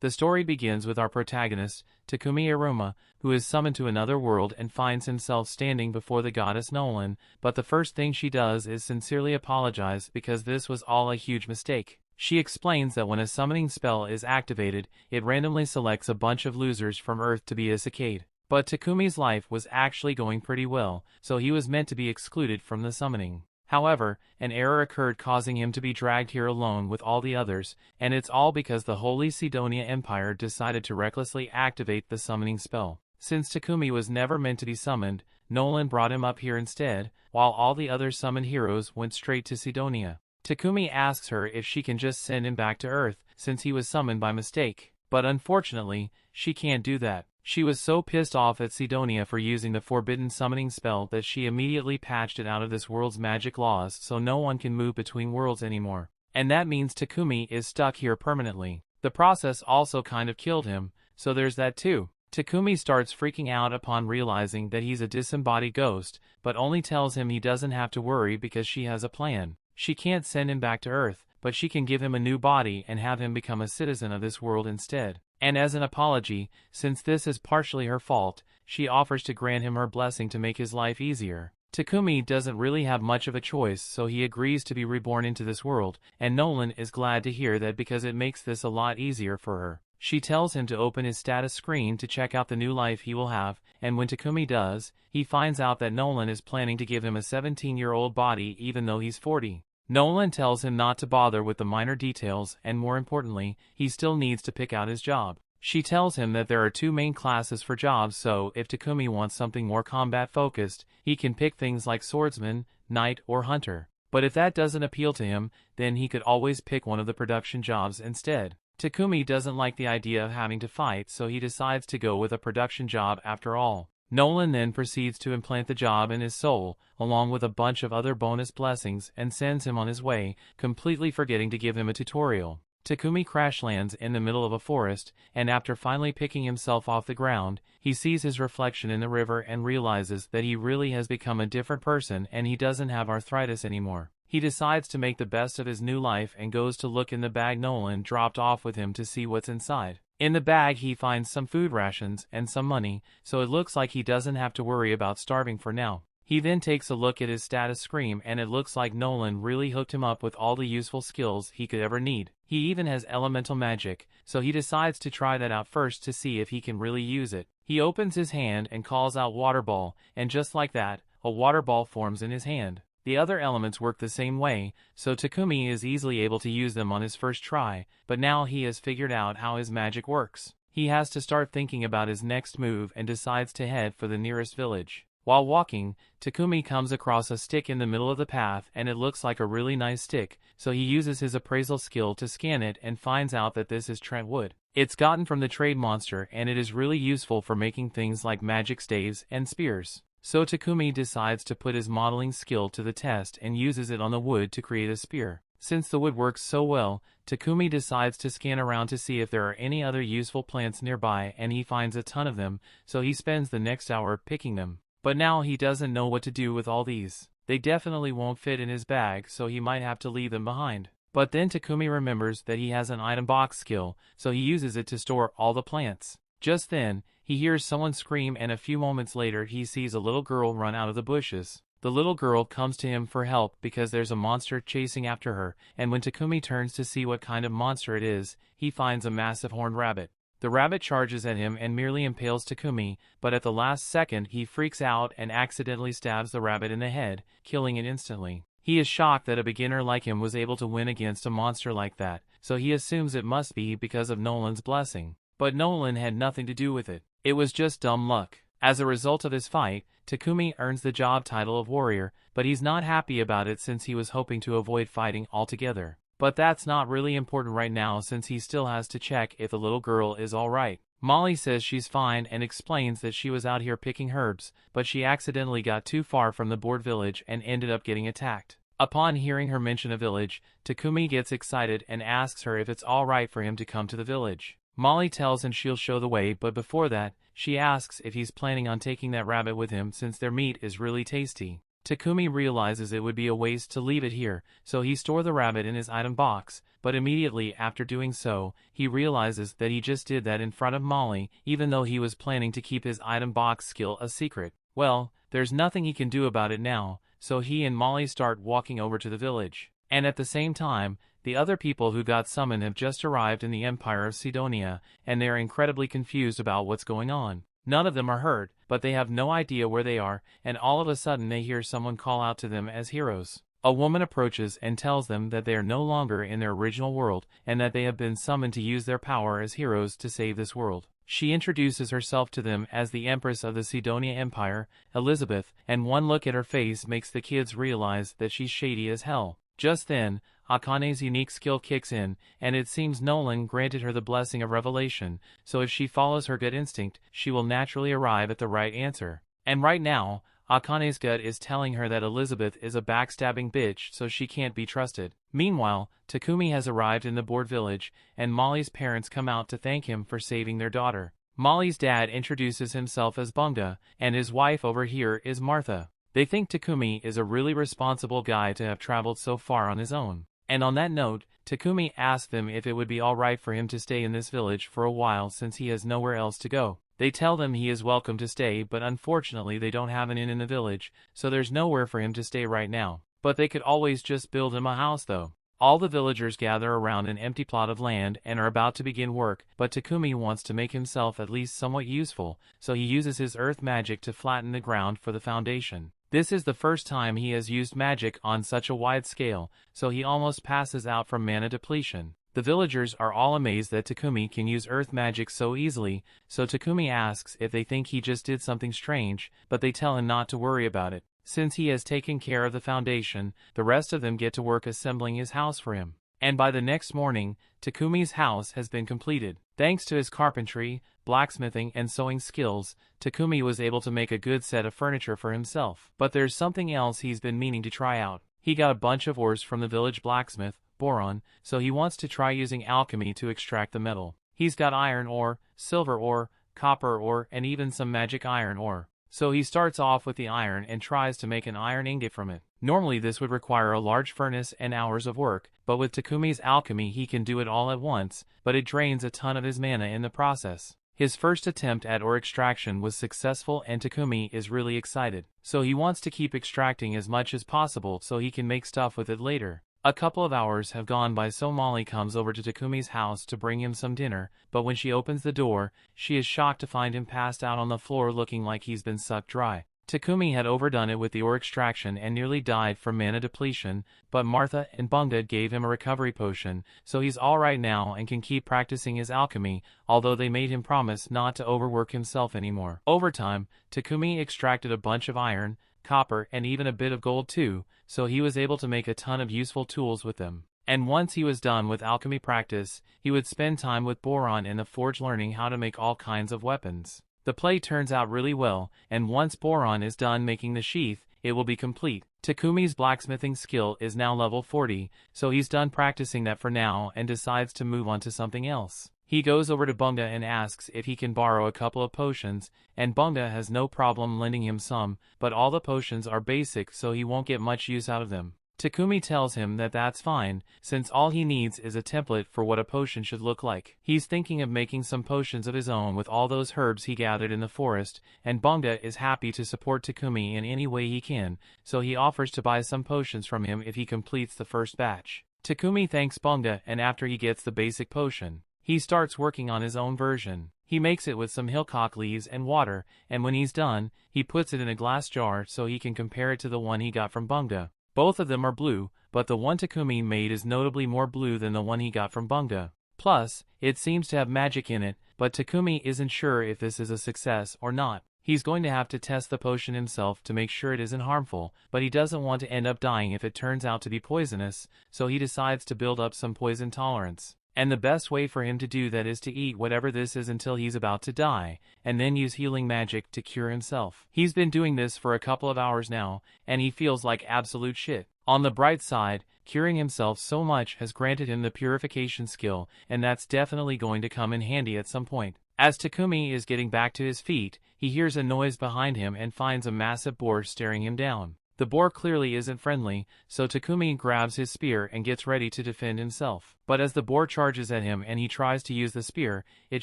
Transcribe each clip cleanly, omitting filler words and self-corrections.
The story begins with our protagonist, Takumi Iruma, who is summoned to another world and finds himself standing before the goddess Nolan, but the first thing she does is sincerely apologize because this was all a huge mistake. She explains that when a summoning spell is activated, it randomly selects a bunch of losers from Earth to be Isekaid. But Takumi's life was actually going pretty well, so he was meant to be excluded from the summoning. However, an error occurred causing him to be dragged here alone with all the others, and it's all because the Holy Sidonia Empire decided to recklessly activate the summoning spell. Since Takumi was never meant to be summoned, Nolan brought him up here instead, while all the other summoned heroes went straight to Sidonia. Takumi asks her if she can just send him back to Earth, since he was summoned by mistake. But unfortunately, she can't do that. She was so pissed off at Sidonia for using the forbidden summoning spell that she immediately patched it out of this world's magic laws so no one can move between worlds anymore. And that means Takumi is stuck here permanently. The process also kind of killed him, so there's that too. Takumi starts freaking out upon realizing that he's a disembodied ghost, but only tells him he doesn't have to worry because she has a plan. She can't send him back to Earth, but she can give him a new body and have him become a citizen of this world instead. And as an apology, since this is partially her fault, she offers to grant him her blessing to make his life easier. Takumi doesn't really have much of a choice, so he agrees to be reborn into this world, and Nolan is glad to hear that because it makes this a lot easier for her. She tells him to open his status screen to check out the new life he will have, and when Takumi does, he finds out that Nolan is planning to give him a 17-year-old body even though he's 40. Nolan tells him not to bother with the minor details and more importantly, he still needs to pick out his job. She tells him that there are two main classes for jobs, so if Takumi wants something more combat focused, he can pick things like swordsman, knight or hunter. But if that doesn't appeal to him, then he could always pick one of the production jobs instead. Takumi doesn't like the idea of having to fight, so he decides to go with a production job after all. Nolan then proceeds to implant the job in his soul, along with a bunch of other bonus blessings, and sends him on his way, completely forgetting to give him a tutorial. Takumi crash lands in the middle of a forest, and after finally picking himself off the ground, he sees his reflection in the river and realizes that he really has become a different person and he doesn't have arthritis anymore. He decides to make the best of his new life and goes to look in the bag Nolan dropped off with him to see what's inside. In the bag he finds some food rations and some money, so it looks like he doesn't have to worry about starving for now. He then takes a look at his status screen and it looks like Nolan really hooked him up with all the useful skills he could ever need. He even has elemental magic, so he decides to try that out first to see if he can really use it. He opens his hand and calls out water ball, and just like that, a water ball forms in his hand. The other elements work the same way, so Takumi is easily able to use them on his first try, but now he has figured out how his magic works. He has to start thinking about his next move and decides to head for the nearest village. While walking, Takumi comes across a stick in the middle of the path and it looks like a really nice stick, so he uses his appraisal skill to scan it and finds out that this is Trent wood. It's gotten from the trade monster and it is really useful for making things like magic staves and spears. So Takumi decides to put his modeling skill to the test and uses it on the wood to create a spear. Since the wood works so well, Takumi decides to scan around to see if there are any other useful plants nearby and he finds a ton of them, so he spends the next hour picking them. But now he doesn't know what to do with all these. They definitely won't fit in his bag, so he might have to leave them behind. But then Takumi remembers that he has an item box skill, so he uses it to store all the plants. Just then, he hears someone scream and a few moments later he sees a little girl run out of the bushes. The little girl comes to him for help because there's a monster chasing after her, and when Takumi turns to see what kind of monster it is, he finds a massive horned rabbit. The rabbit charges at him and merely impales Takumi, but at the last second he freaks out and accidentally stabs the rabbit in the head, killing it instantly. He is shocked that a beginner like him was able to win against a monster like that, so he assumes it must be because of Nolan's blessing. But Nolan had nothing to do with it. It was just dumb luck. As a result of his fight, Takumi earns the job title of warrior, but he's not happy about it since he was hoping to avoid fighting altogether. But that's not really important right now since he still has to check if the little girl is alright. Molly says she's fine and explains that she was out here picking herbs, but she accidentally got too far from the board village and ended up getting attacked. Upon hearing her mention a village, Takumi gets excited and asks her if it's alright for him to come to the village. Molly tells him she'll show the way, but before that, she asks if he's planning on taking that rabbit with him since their meat is really tasty. Takumi realizes it would be a waste to leave it here, so he stores the rabbit in his item box, but immediately after doing so, he realizes that he just did that in front of Molly, even though he was planning to keep his item box skill a secret. Well, there's nothing he can do about it now, so he and Molly start walking over to the village. And at the same time, the other people who got summoned have just arrived in the Empire of Sidonia, and they are incredibly confused about what's going on. None of them are hurt, but they have no idea where they are, and all of a sudden they hear someone call out to them as heroes. A woman approaches and tells them that they are no longer in their original world, and that they have been summoned to use their power as heroes to save this world. She introduces herself to them as the Empress of the Sidonia Empire, Elizabeth, and one look at her face makes the kids realize that she's shady as hell. Just then, Akane's unique skill kicks in, and it seems Nolan granted her the blessing of revelation, so if she follows her gut instinct, she will naturally arrive at the right answer. And right now, Akane's gut is telling her that Elizabeth is a backstabbing bitch, so she can't be trusted. Meanwhile, Takumi has arrived in the board village, and Molly's parents come out to thank him for saving their daughter. Molly's dad introduces himself as Bunga, and his wife over here is Martha. They think Takumi is a really responsible guy to have traveled so far on his own. And on that note, Takumi asks them if it would be alright for him to stay in this village for a while since he has nowhere else to go. They tell them he is welcome to stay, but unfortunately they don't have an inn in the village, so there's nowhere for him to stay right now. But they could always just build him a house though. All the villagers gather around an empty plot of land and are about to begin work, but Takumi wants to make himself at least somewhat useful, so he uses his earth magic to flatten the ground for the foundation. This is the first time he has used magic on such a wide scale, so he almost passes out from mana depletion. The villagers are all amazed that Takumi can use earth magic so easily, so Takumi asks if they think he just did something strange, but they tell him not to worry about it. Since he has taken care of the foundation, the rest of them get to work assembling his house for him. And by the next morning, Takumi's house has been completed. Thanks to his carpentry, blacksmithing, and sewing skills, Takumi was able to make a good set of furniture for himself. But there's something else he's been meaning to try out. He got a bunch of ores from the village blacksmith, Boron, so he wants to try using alchemy to extract the metal. He's got iron ore, silver ore, copper ore, and even some magic iron ore. So he starts off with the iron and tries to make an iron ingot from it. Normally this would require a large furnace and hours of work, but with Takumi's alchemy he can do it all at once, but it drains a ton of his mana in the process. His first attempt at ore extraction was successful and Takumi is really excited. So he wants to keep extracting as much as possible so he can make stuff with it later. A couple of hours have gone by, so Molly comes over to Takumi's house to bring him some dinner, but when she opens the door, she is shocked to find him passed out on the floor looking like he's been sucked dry. Takumi had overdone it with the ore extraction and nearly died from mana depletion, but Martha and Bunga gave him a recovery potion, so he's alright now and can keep practicing his alchemy, although they made him promise not to overwork himself anymore. Over time, Takumi extracted a bunch of iron, copper, and even a bit of gold too, so he was able to make a ton of useful tools with them. And once he was done with alchemy practice, he would spend time with Boron in the forge learning how to make all kinds of weapons. The play turns out really well, and once Boron is done making the sheath, it will be complete. Takumi's blacksmithing skill is now level 40, so he's done practicing that for now and decides to move on to something else. He goes over to Bunga and asks if he can borrow a couple of potions, and Bunga has no problem lending him some, but all the potions are basic so he won't get much use out of them. Takumi tells him that that's fine, since all he needs is a template for what a potion should look like. He's thinking of making some potions of his own with all those herbs he gathered in the forest, and Bunga is happy to support Takumi in any way he can, so he offers to buy some potions from him if he completes the first batch. Takumi thanks Bunga, and after he gets the basic potion, he starts working on his own version. He makes it with some hillcock leaves and water, and when he's done, he puts it in a glass jar so he can compare it to the one he got from Bunga. Both of them are blue, but the one Takumi made is notably more blue than the one he got from Bunga. Plus, it seems to have magic in it, but Takumi isn't sure if this is a success or not. He's going to have to test the potion himself to make sure it isn't harmful, but he doesn't want to end up dying if it turns out to be poisonous, so he decides to build up some poison tolerance. And the best way for him to do that is to eat whatever this is until he's about to die, and then use healing magic to cure himself. He's been doing this for a couple of hours now, and he feels like absolute shit. On the bright side, curing himself so much has granted him the purification skill, and that's definitely going to come in handy at some point. As Takumi is getting back to his feet, he hears a noise behind him and finds a massive boar staring him down. The boar clearly isn't friendly, so Takumi grabs his spear and gets ready to defend himself. But as the boar charges at him and he tries to use the spear, it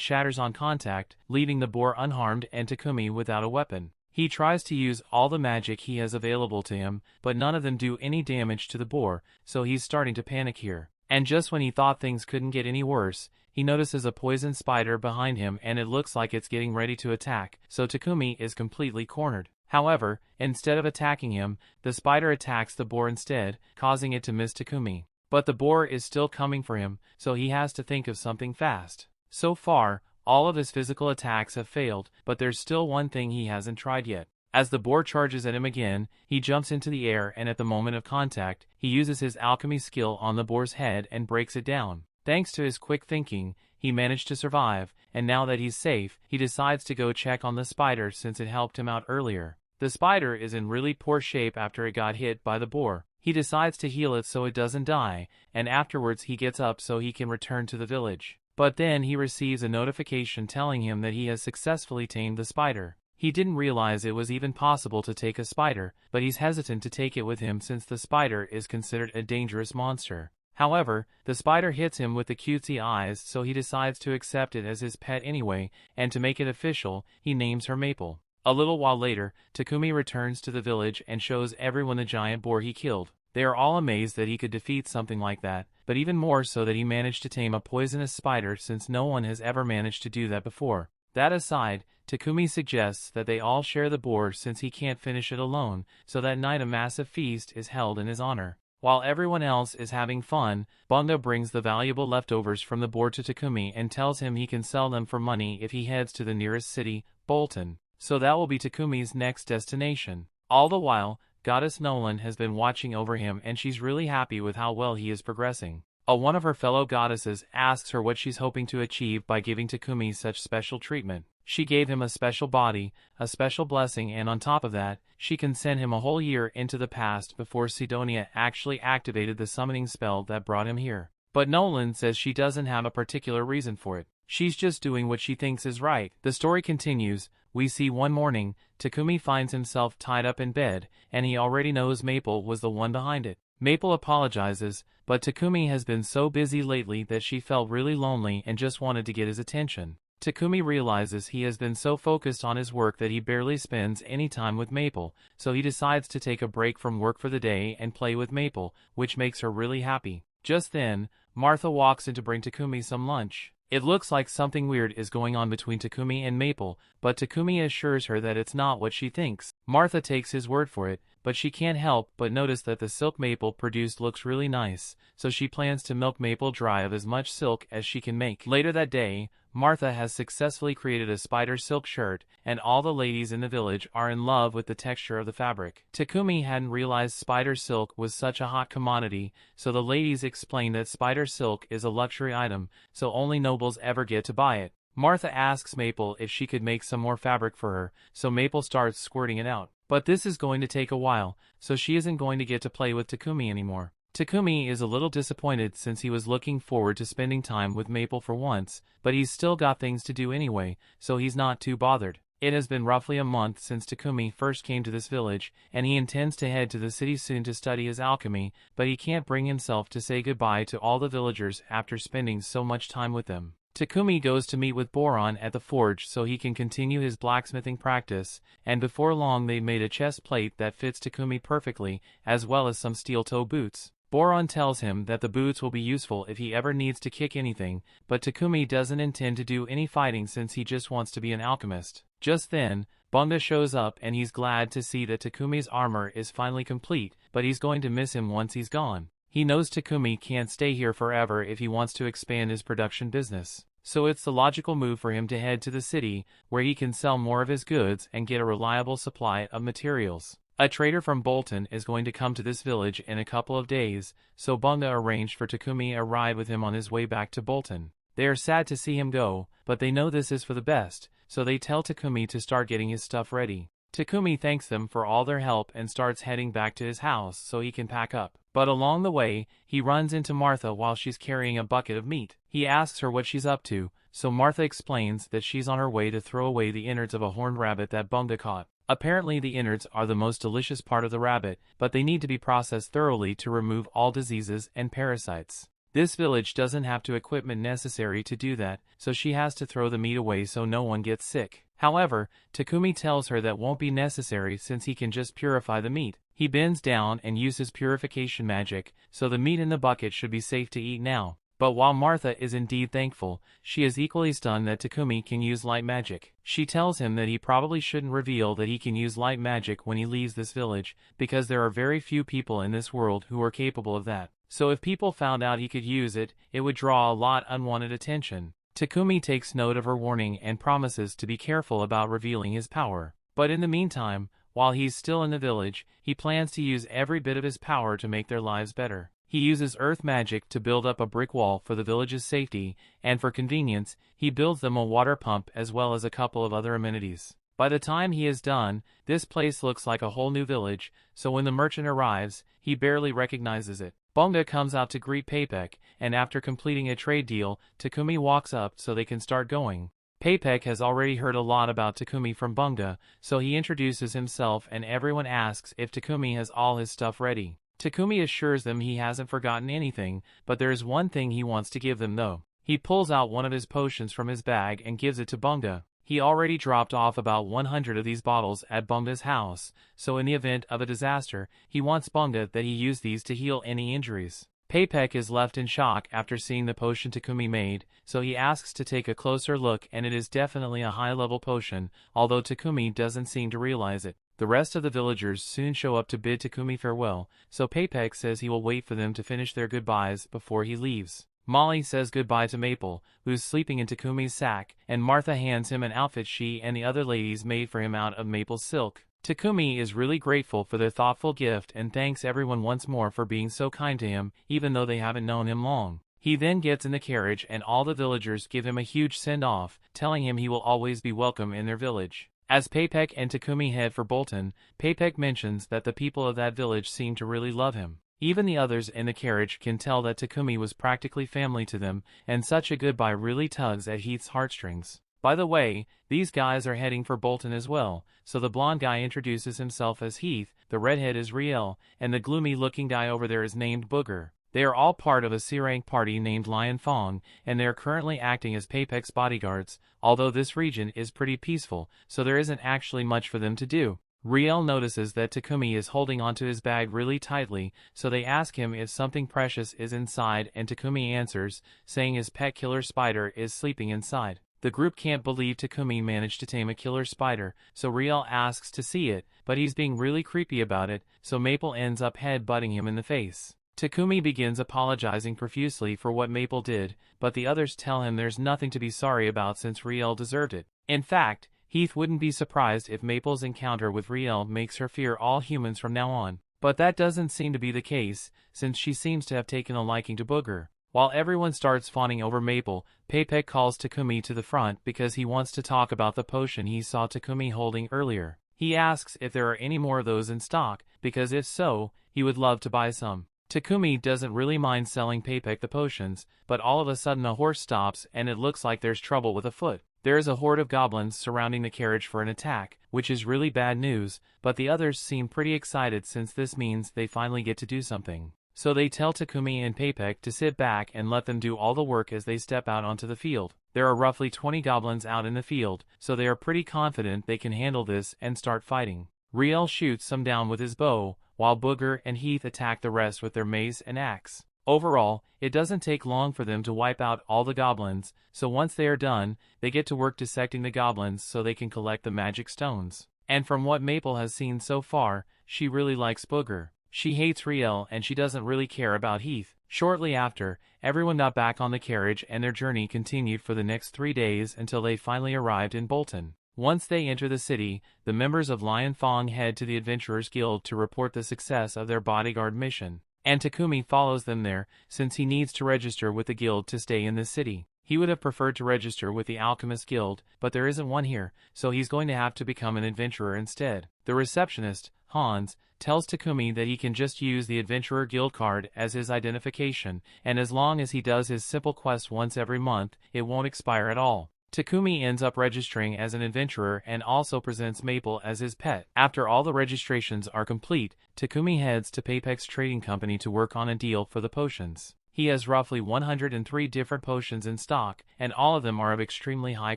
shatters on contact, leaving the boar unharmed and Takumi without a weapon. He tries to use all the magic he has available to him, but none of them do any damage to the boar, so he's starting to panic here. And just when he thought things couldn't get any worse, he notices a poison spider behind him and it looks like it's getting ready to attack, so Takumi is completely cornered. However, instead of attacking him, the spider attacks the boar instead, causing it to miss Takumi. But the boar is still coming for him, so he has to think of something fast. So far, all of his physical attacks have failed, but there's still one thing he hasn't tried yet. As the boar charges at him again, he jumps into the air and at the moment of contact, he uses his alchemy skill on the boar's head and breaks it down. Thanks to his quick thinking, he managed to survive, and now that he's safe, he decides to go check on the spider since it helped him out earlier. The spider is in really poor shape after it got hit by the boar. He decides to heal it so it doesn't die, and afterwards he gets up so he can return to the village. But then he receives a notification telling him that he has successfully tamed the spider. He didn't realize it was even possible to take a spider, but he's hesitant to take it with him since the spider is considered a dangerous monster. However, the spider hits him with the cutesy eyes, so he decides to accept it as his pet anyway, and to make it official, he names her Maple. A little while later, Takumi returns to the village and shows everyone the giant boar he killed. They are all amazed that he could defeat something like that, but even more so that he managed to tame a poisonous spider since no one has ever managed to do that before. That aside, Takumi suggests that they all share the boar since he can't finish it alone, so that night a massive feast is held in his honor. While everyone else is having fun, Bunga brings the valuable leftovers from the boar to Takumi and tells him he can sell them for money if he heads to the nearest city, Bolton. So that will be Takumi's next destination. All the while, Goddess Nolan has been watching over him and she's really happy with how well he is progressing. One of her fellow goddesses asks her what she's hoping to achieve by giving Takumi such special treatment. She gave him a special body, a special blessing, and on top of that, she can send him a whole year into the past before Sidonia actually activated the summoning spell that brought him here. But Nolan says she doesn't have a particular reason for it. She's just doing what she thinks is right. The story continues. We see one morning, Takumi finds himself tied up in bed, and he already knows Maple was the one behind it. Maple apologizes, but Takumi has been so busy lately that she felt really lonely and just wanted to get his attention. Takumi realizes he has been so focused on his work that he barely spends any time with Maple, so he decides to take a break from work for the day and play with Maple, which makes her really happy. Just then, Martha walks in to bring Takumi some lunch. It looks like something weird is going on between Takumi and Maple, but Takumi assures her that it's not what she thinks. Martha takes his word for it, but she can't help but notice that the silk Maple produced looks really nice, so she plans to milk Maple dry of as much silk as she can make. Later that day, Martha has successfully created a spider silk shirt, and all the ladies in the village are in love with the texture of the fabric. Takumi hadn't realized spider silk was such a hot commodity, so the ladies explain that spider silk is a luxury item, so only nobles ever get to buy it. Martha asks Maple if she could make some more fabric for her, so Maple starts squirting it out. But this is going to take a while, so she isn't going to get to play with Takumi anymore. Takumi is a little disappointed since he was looking forward to spending time with Maple for once, but he's still got things to do anyway, so he's not too bothered. It has been roughly a month since Takumi first came to this village, and he intends to head to the city soon to study his alchemy, but he can't bring himself to say goodbye to all the villagers after spending so much time with them. Takumi goes to meet with Boron at the forge so he can continue his blacksmithing practice, and before long they made a chest plate that fits Takumi perfectly, as well as some steel-toe boots. Boron tells him that the boots will be useful if he ever needs to kick anything, but Takumi doesn't intend to do any fighting since he just wants to be an alchemist. Just then, Bunga shows up and he's glad to see that Takumi's armor is finally complete, but he's going to miss him once he's gone. He knows Takumi can't stay here forever if he wants to expand his production business, so it's the logical move for him to head to the city, where he can sell more of his goods and get a reliable supply of materials. A trader from Bolton is going to come to this village in a couple of days, so Bunga arranged for Takumi a ride with him on his way back to Bolton. They are sad to see him go, but they know this is for the best, so they tell Takumi to start getting his stuff ready. Takumi thanks them for all their help and starts heading back to his house so he can pack up. But along the way, he runs into Martha while she's carrying a bucket of meat. He asks her what she's up to, so Martha explains that she's on her way to throw away the innards of a horned rabbit that Bunga caught. Apparently the innards are the most delicious part of the rabbit, but they need to be processed thoroughly to remove all diseases and parasites. This village doesn't have the equipment necessary to do that, so she has to throw the meat away so no one gets sick. However, Takumi tells her that won't be necessary since he can just purify the meat. He bends down and uses purification magic, so the meat in the bucket should be safe to eat now. But while Martha is indeed thankful, she is equally stunned that Takumi can use light magic. She tells him that he probably shouldn't reveal that he can use light magic when he leaves this village, because there are very few people in this world who are capable of that. So if people found out he could use it, it would draw a lot unwanted attention. Takumi takes note of her warning and promises to be careful about revealing his power. But in the meantime, while he's still in the village, he plans to use every bit of his power to make their lives better. He uses earth magic to build up a brick wall for the village's safety, and for convenience, he builds them a water pump as well as a couple of other amenities. By the time he is done, this place looks like a whole new village, so when the merchant arrives, he barely recognizes it. Bunga comes out to greet Paypek, and after completing a trade deal, Takumi walks up so they can start going. Paypek has already heard a lot about Takumi from Bunga, so he introduces himself and everyone asks if Takumi has all his stuff ready. Takumi assures them he hasn't forgotten anything, but there is one thing he wants to give them though. He pulls out one of his potions from his bag and gives it to Bunga. He already dropped off about 100 of these bottles at Bunga's house, so in the event of a disaster, he wants Bunga that he use these to heal any injuries. Paypek is left in shock after seeing the potion Takumi made, so he asks to take a closer look and it is definitely a high-level potion, although Takumi doesn't seem to realize it. The rest of the villagers soon show up to bid Takumi farewell, so Paypek says he will wait for them to finish their goodbyes before he leaves. Molly says goodbye to Maple, who's sleeping in Takumi's sack, and Martha hands him an outfit she and the other ladies made for him out of maple silk. Takumi is really grateful for their thoughtful gift and thanks everyone once more for being so kind to him, even though they haven't known him long. He then gets in the carriage and all the villagers give him a huge send-off, telling him he will always be welcome in their village. As Paypek and Takumi head for Bolton, Paypek mentions that the people of that village seem to really love him. Even the others in the carriage can tell that Takumi was practically family to them, and such a goodbye really tugs at Heath's heartstrings. By the way, these guys are heading for Bolton as well, so the blonde guy introduces himself as Heath, the redhead is Riel, and the gloomy-looking guy over there is named Booger. They are all part of a C-rank party named Lion Fong, and they are currently acting as Paypek's bodyguards, although this region is pretty peaceful, so there isn't actually much for them to do. Riel notices that Takumi is holding onto his bag really tightly, so they ask him if something precious is inside and Takumi answers, saying his pet killer spider is sleeping inside. The group can't believe Takumi managed to tame a killer spider, so Riel asks to see it, but he's being really creepy about it, so Maple ends up head-butting him in the face. Takumi begins apologizing profusely for what Maple did, but the others tell him there's nothing to be sorry about since Riel deserved it. In fact, Heath wouldn't be surprised if Maple's encounter with Riel makes her fear all humans from now on. But that doesn't seem to be the case, since she seems to have taken a liking to Booger. While everyone starts fawning over Maple, Paypek calls Takumi to the front because he wants to talk about the potion he saw Takumi holding earlier. He asks if there are any more of those in stock, because if so, he would love to buy some. Takumi doesn't really mind selling Paypek the potions, but all of a sudden a horse stops and it looks like there's trouble with a foot. There is a horde of goblins surrounding the carriage for an attack, which is really bad news, but the others seem pretty excited since this means they finally get to do something. So they tell Takumi and Paypek to sit back and let them do all the work as they step out onto the field. There are roughly 20 goblins out in the field, so they are pretty confident they can handle this and start fighting. Riel shoots some down with his bow, while Booger and Heath attack the rest with their mace and axe. Overall, it doesn't take long for them to wipe out all the goblins, so once they are done, they get to work dissecting the goblins so they can collect the magic stones. And from what Maple has seen so far, she really likes Booger. She hates Riel and she doesn't really care about Heath. Shortly after, everyone got back on the carriage and their journey continued for the next 3 days until they finally arrived in Bolton. Once they enter the city, the members of Lion Fong head to the Adventurers Guild to report the success of their bodyguard mission. And Takumi follows them there, since he needs to register with the guild to stay in the city. He would have preferred to register with the Alchemist Guild, but there isn't one here, so he's going to have to become an adventurer instead. The receptionist, Hans, tells Takumi that he can just use the Adventurer Guild card as his identification, and as long as he does his simple quest once every month, it won't expire at all. Takumi ends up registering as an adventurer and also presents Maple as his pet. After all the registrations are complete, Takumi heads to Paypek's trading company to work on a deal for the potions. He has roughly 103 different potions in stock, and all of them are of extremely high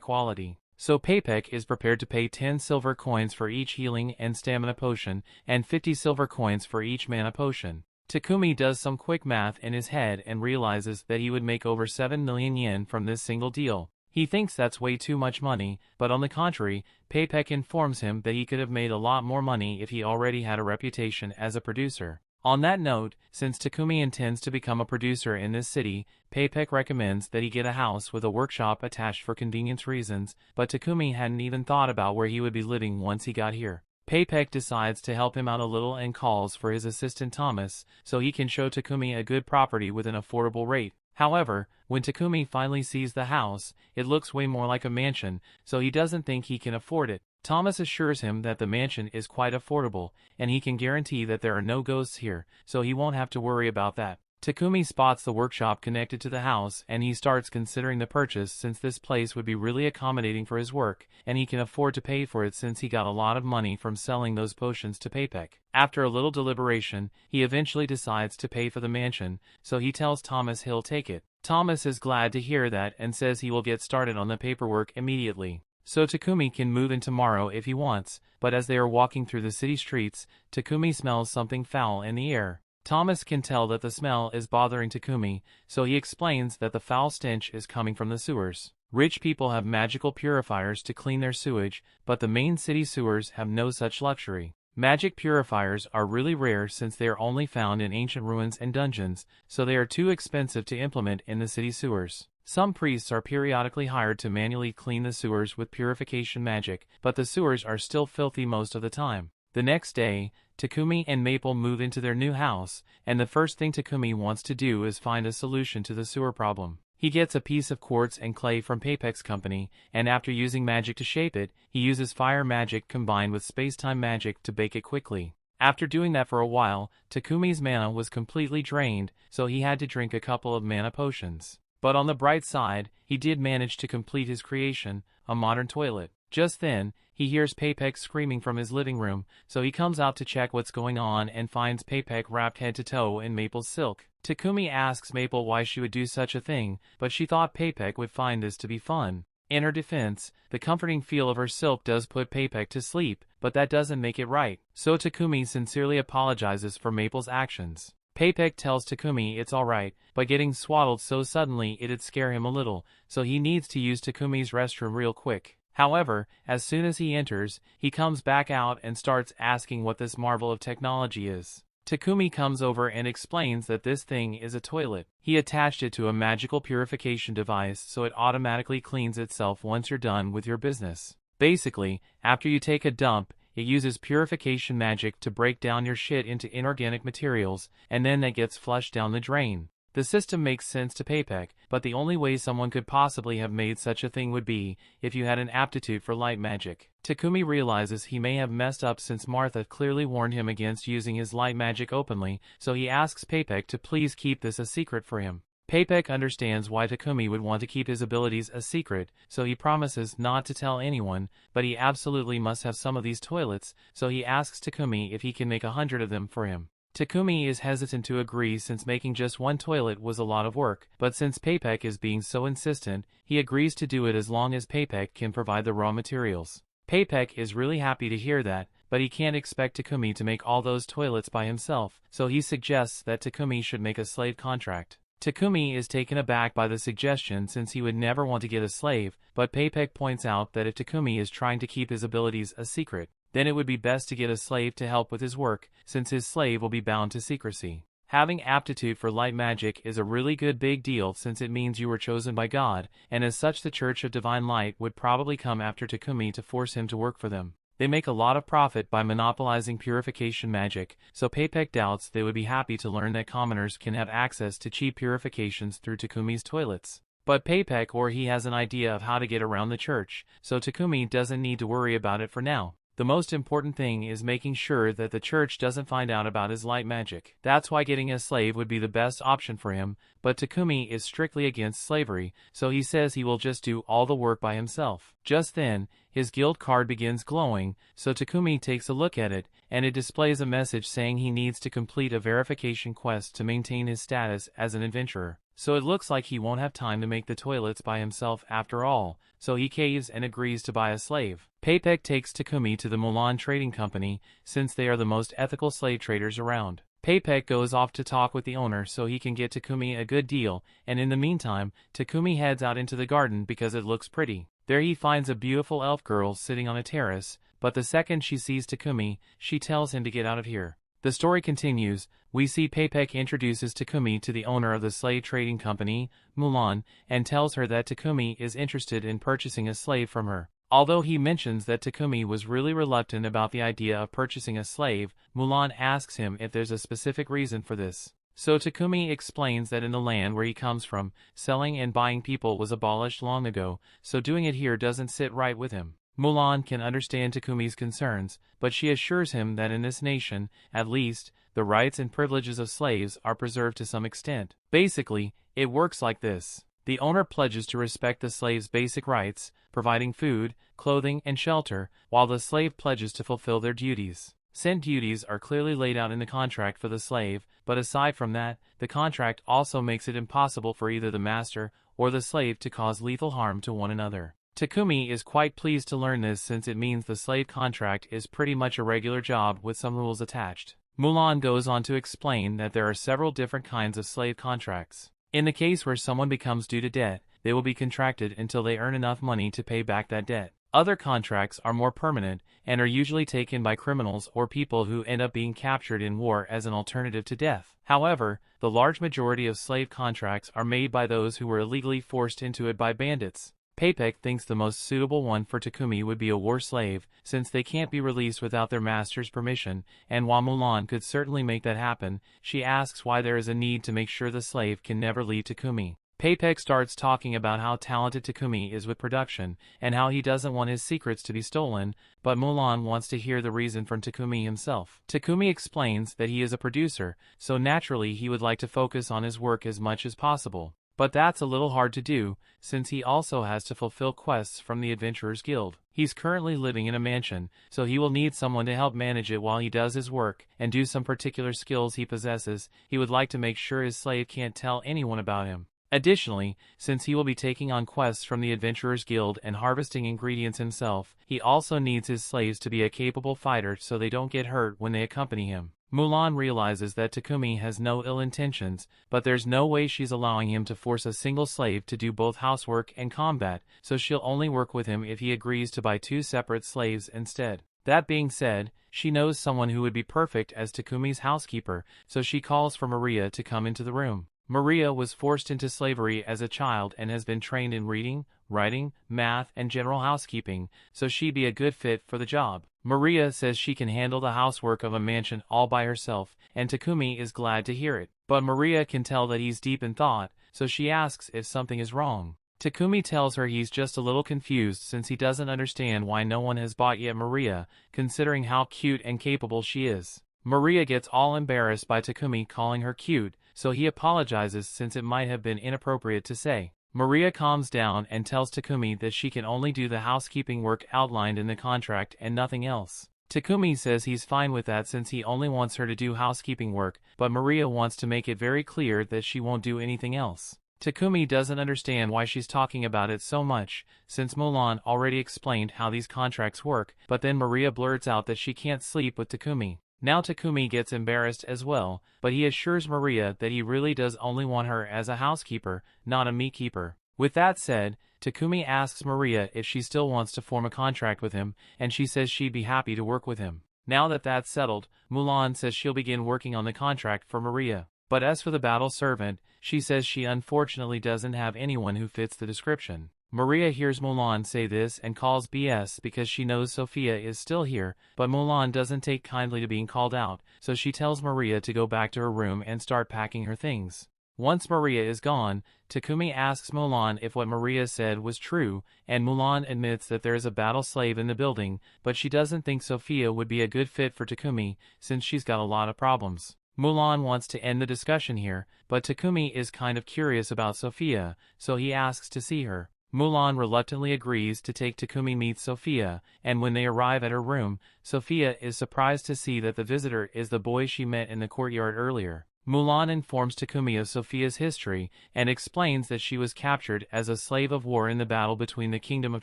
quality. So Paypek is prepared to pay 10 silver coins for each healing and stamina potion, and 50 silver coins for each mana potion. Takumi does some quick math in his head and realizes that he would make over 7 million yen from this single deal. He thinks that's way too much money, but on the contrary, Paypek informs him that he could have made a lot more money if he already had a reputation as a producer. On that note, since Takumi intends to become a producer in this city, Paypek recommends that he get a house with a workshop attached for convenience reasons, but Takumi hadn't even thought about where he would be living once he got here. Paypek decides to help him out a little and calls for his assistant Thomas, so he can show Takumi a good property with an affordable rate. However, when Takumi finally sees the house, it looks way more like a mansion, so he doesn't think he can afford it. Thomas assures him that the mansion is quite affordable, and he can guarantee that there are no ghosts here, so he won't have to worry about that. Takumi spots the workshop connected to the house and he starts considering the purchase since this place would be really accommodating for his work, and he can afford to pay for it since he got a lot of money from selling those potions to Paypek. After a little deliberation, he eventually decides to pay for the mansion, so he tells Thomas he'll take it. Thomas is glad to hear that and says he will get started on the paperwork immediately. So Takumi can move in tomorrow if he wants, but as they are walking through the city streets, Takumi smells something foul in the air. Thomas can tell that the smell is bothering Takumi, so he explains that the foul stench is coming from the sewers. Rich people have magical purifiers to clean their sewage, but the main city sewers have no such luxury. Magic purifiers are really rare since they are only found in ancient ruins and dungeons, so they are too expensive to implement in the city sewers. Some priests are periodically hired to manually clean the sewers with purification magic, but the sewers are still filthy most of the time. The next day, Takumi and Maple move into their new house, and the first thing Takumi wants to do is find a solution to the sewer problem. He gets a piece of quartz and clay from Paypek's company, and after using magic to shape it, he uses fire magic combined with space-time magic to bake it quickly. After doing that for a while, Takumi's mana was completely drained, so he had to drink a couple of mana potions. But on the bright side, he did manage to complete his creation, a modern toilet. Just then, he hears Paypek screaming from his living room, so he comes out to check what's going on and finds Paypek wrapped head to toe in Maple's silk. Takumi asks Maple why she would do such a thing, but she thought Paypek would find this to be fun. In her defense, the comforting feel of her silk does put Paypek to sleep, but that doesn't make it right. So Takumi sincerely apologizes for Maple's actions. Paypek tells Takumi it's alright, but getting swaddled so suddenly it'd scare him a little, so he needs to use Takumi's restroom real quick. However, as soon as he enters, he comes back out and starts asking what this marvel of technology is. Takumi comes over and explains that this thing is a toilet. He attached it to a magical purification device so it automatically cleans itself once you're done with your business. Basically, after you take a dump, it uses purification magic to break down your shit into inorganic materials, and then that gets flushed down the drain. The system makes sense to Paypek, but the only way someone could possibly have made such a thing would be if you had an aptitude for light magic. Takumi realizes he may have messed up since Martha clearly warned him against using his light magic openly, so he asks Paypek to please keep this a secret for him. Paypek understands why Takumi would want to keep his abilities a secret, so he promises not to tell anyone, but he absolutely must have some of these toilets, so he asks Takumi if he can make 100 of them for him. Takumi is hesitant to agree since making just one toilet was a lot of work, but since Paypek is being so insistent, he agrees to do it as long as Paypek can provide the raw materials. Paypek is really happy to hear that, but he can't expect Takumi to make all those toilets by himself, so he suggests that Takumi should make a slave contract. Takumi is taken aback by the suggestion since he would never want to get a slave, but Paypek points out that if Takumi is trying to keep his abilities a secret, then it would be best to get a slave to help with his work, since his slave will be bound to secrecy. Having aptitude for light magic is a really good big deal since it means you were chosen by God, and as such the Church of Divine Light would probably come after Takumi to force him to work for them. They make a lot of profit by monopolizing purification magic, so Paypek doubts they would be happy to learn that commoners can have access to cheap purifications through Takumi's toilets. But Paypek or he has an idea of how to get around the church, so Takumi doesn't need to worry about it for now. The most important thing is making sure that the church doesn't find out about his light magic. That's why getting a slave would be the best option for him, but Takumi is strictly against slavery, so he says he will just do all the work by himself. Just then, his guild card begins glowing, so Takumi takes a look at it, and it displays a message saying he needs to complete a verification quest to maintain his status as an adventurer. So it looks like he won't have time to make the toilets by himself after all, so he caves and agrees to buy a slave. Paypek takes Takumi to the Mulan Trading Company, since they are the most ethical slave traders around. Paypek goes off to talk with the owner so he can get Takumi a good deal, and in the meantime, Takumi heads out into the garden because it looks pretty. There he finds a beautiful elf girl sitting on a terrace, but the second she sees Takumi, she tells him to get out of here. The story continues. We see Paypek introduces Takumi to the owner of the slave trading company, Mulan, and tells her that Takumi is interested in purchasing a slave from her. Although he mentions that Takumi was really reluctant about the idea of purchasing a slave, Mulan asks him if there's a specific reason for this. So Takumi explains that in the land where he comes from, selling and buying people was abolished long ago, so doing it here doesn't sit right with him. Mulan can understand Takumi's concerns, but she assures him that in this nation, at least, the rights and privileges of slaves are preserved to some extent. Basically, it works like this. The owner pledges to respect the slave's basic rights, providing food, clothing, and shelter, while the slave pledges to fulfill their duties. Said duties are clearly laid out in the contract for the slave, but aside from that, the contract also makes it impossible for either the master or the slave to cause lethal harm to one another. Takumi is quite pleased to learn this since it means the slave contract is pretty much a regular job with some rules attached. Mulan goes on to explain that there are several different kinds of slave contracts. In the case where someone becomes due to debt, they will be contracted until they earn enough money to pay back that debt. Other contracts are more permanent and are usually taken by criminals or people who end up being captured in war as an alternative to death. However, the large majority of slave contracts are made by those who were illegally forced into it by bandits. Paypek thinks the most suitable one for Takumi would be a war slave, since they can't be released without their master's permission, and while Mulan could certainly make that happen, she asks why there is a need to make sure the slave can never leave Takumi. Paypek starts talking about how talented Takumi is with production, and how he doesn't want his secrets to be stolen, but Mulan wants to hear the reason from Takumi himself. Takumi explains that he is a producer, so naturally he would like to focus on his work as much as possible. But that's a little hard to do, since he also has to fulfill quests from the Adventurers Guild. He's currently living in a mansion, so he will need someone to help manage it while he does his work, and do some particular skills he possesses. He would like to make sure his slave can't tell anyone about him. Additionally, since he will be taking on quests from the Adventurers Guild and harvesting ingredients himself, he also needs his slaves to be a capable fighter so they don't get hurt when they accompany him. Mulan realizes that Takumi has no ill intentions, but there's no way she's allowing him to force a single slave to do both housework and combat, so she'll only work with him if he agrees to buy 2 separate slaves instead. That being said, she knows someone who would be perfect as Takumi's housekeeper, so she calls for Maria to come into the room. Maria was forced into slavery as a child and has been trained in reading, writing, math, and general housekeeping, so she'd be a good fit for the job. Maria says she can handle the housework of a mansion all by herself, and Takumi is glad to hear it. But Maria can tell that he's deep in thought, so she asks if something is wrong. Takumi tells her he's just a little confused since he doesn't understand why no one has bought yet Maria, considering how cute and capable she is. Maria gets all embarrassed by Takumi calling her cute, so he apologizes since it might have been inappropriate to say. Maria calms down and tells Takumi that she can only do the housekeeping work outlined in the contract and nothing else. Takumi says he's fine with that since he only wants her to do housekeeping work, but Maria wants to make it very clear that she won't do anything else. Takumi doesn't understand why she's talking about it so much, since Mulan already explained how these contracts work, but then Maria blurts out that she can't sleep with Takumi. Now Takumi gets embarrassed as well, but he assures Maria that he really does only want her as a housekeeper, not a meat keeper. With that said, Takumi asks Maria if she still wants to form a contract with him, and she says she'd be happy to work with him. Now that that's settled, Mulan says she'll begin working on the contract for Maria. But as for the battle servant, she says she unfortunately doesn't have anyone who fits the description. Maria hears Mulan say this and calls BS because she knows Sophia is still here, but Mulan doesn't take kindly to being called out, so she tells Maria to go back to her room and start packing her things. Once Maria is gone, Takumi asks Mulan if what Maria said was true, and Mulan admits that there is a battle slave in the building, but she doesn't think Sophia would be a good fit for Takumi, since she's got a lot of problems. Mulan wants to end the discussion here, but Takumi is kind of curious about Sophia, so he asks to see her. Mulan reluctantly agrees to take Takumi meet Sophia, and when they arrive at her room, Sophia is surprised to see that the visitor is the boy she met in the courtyard earlier. Mulan informs Takumi of Sophia's history, and explains that she was captured as a slave of war in the battle between the Kingdom of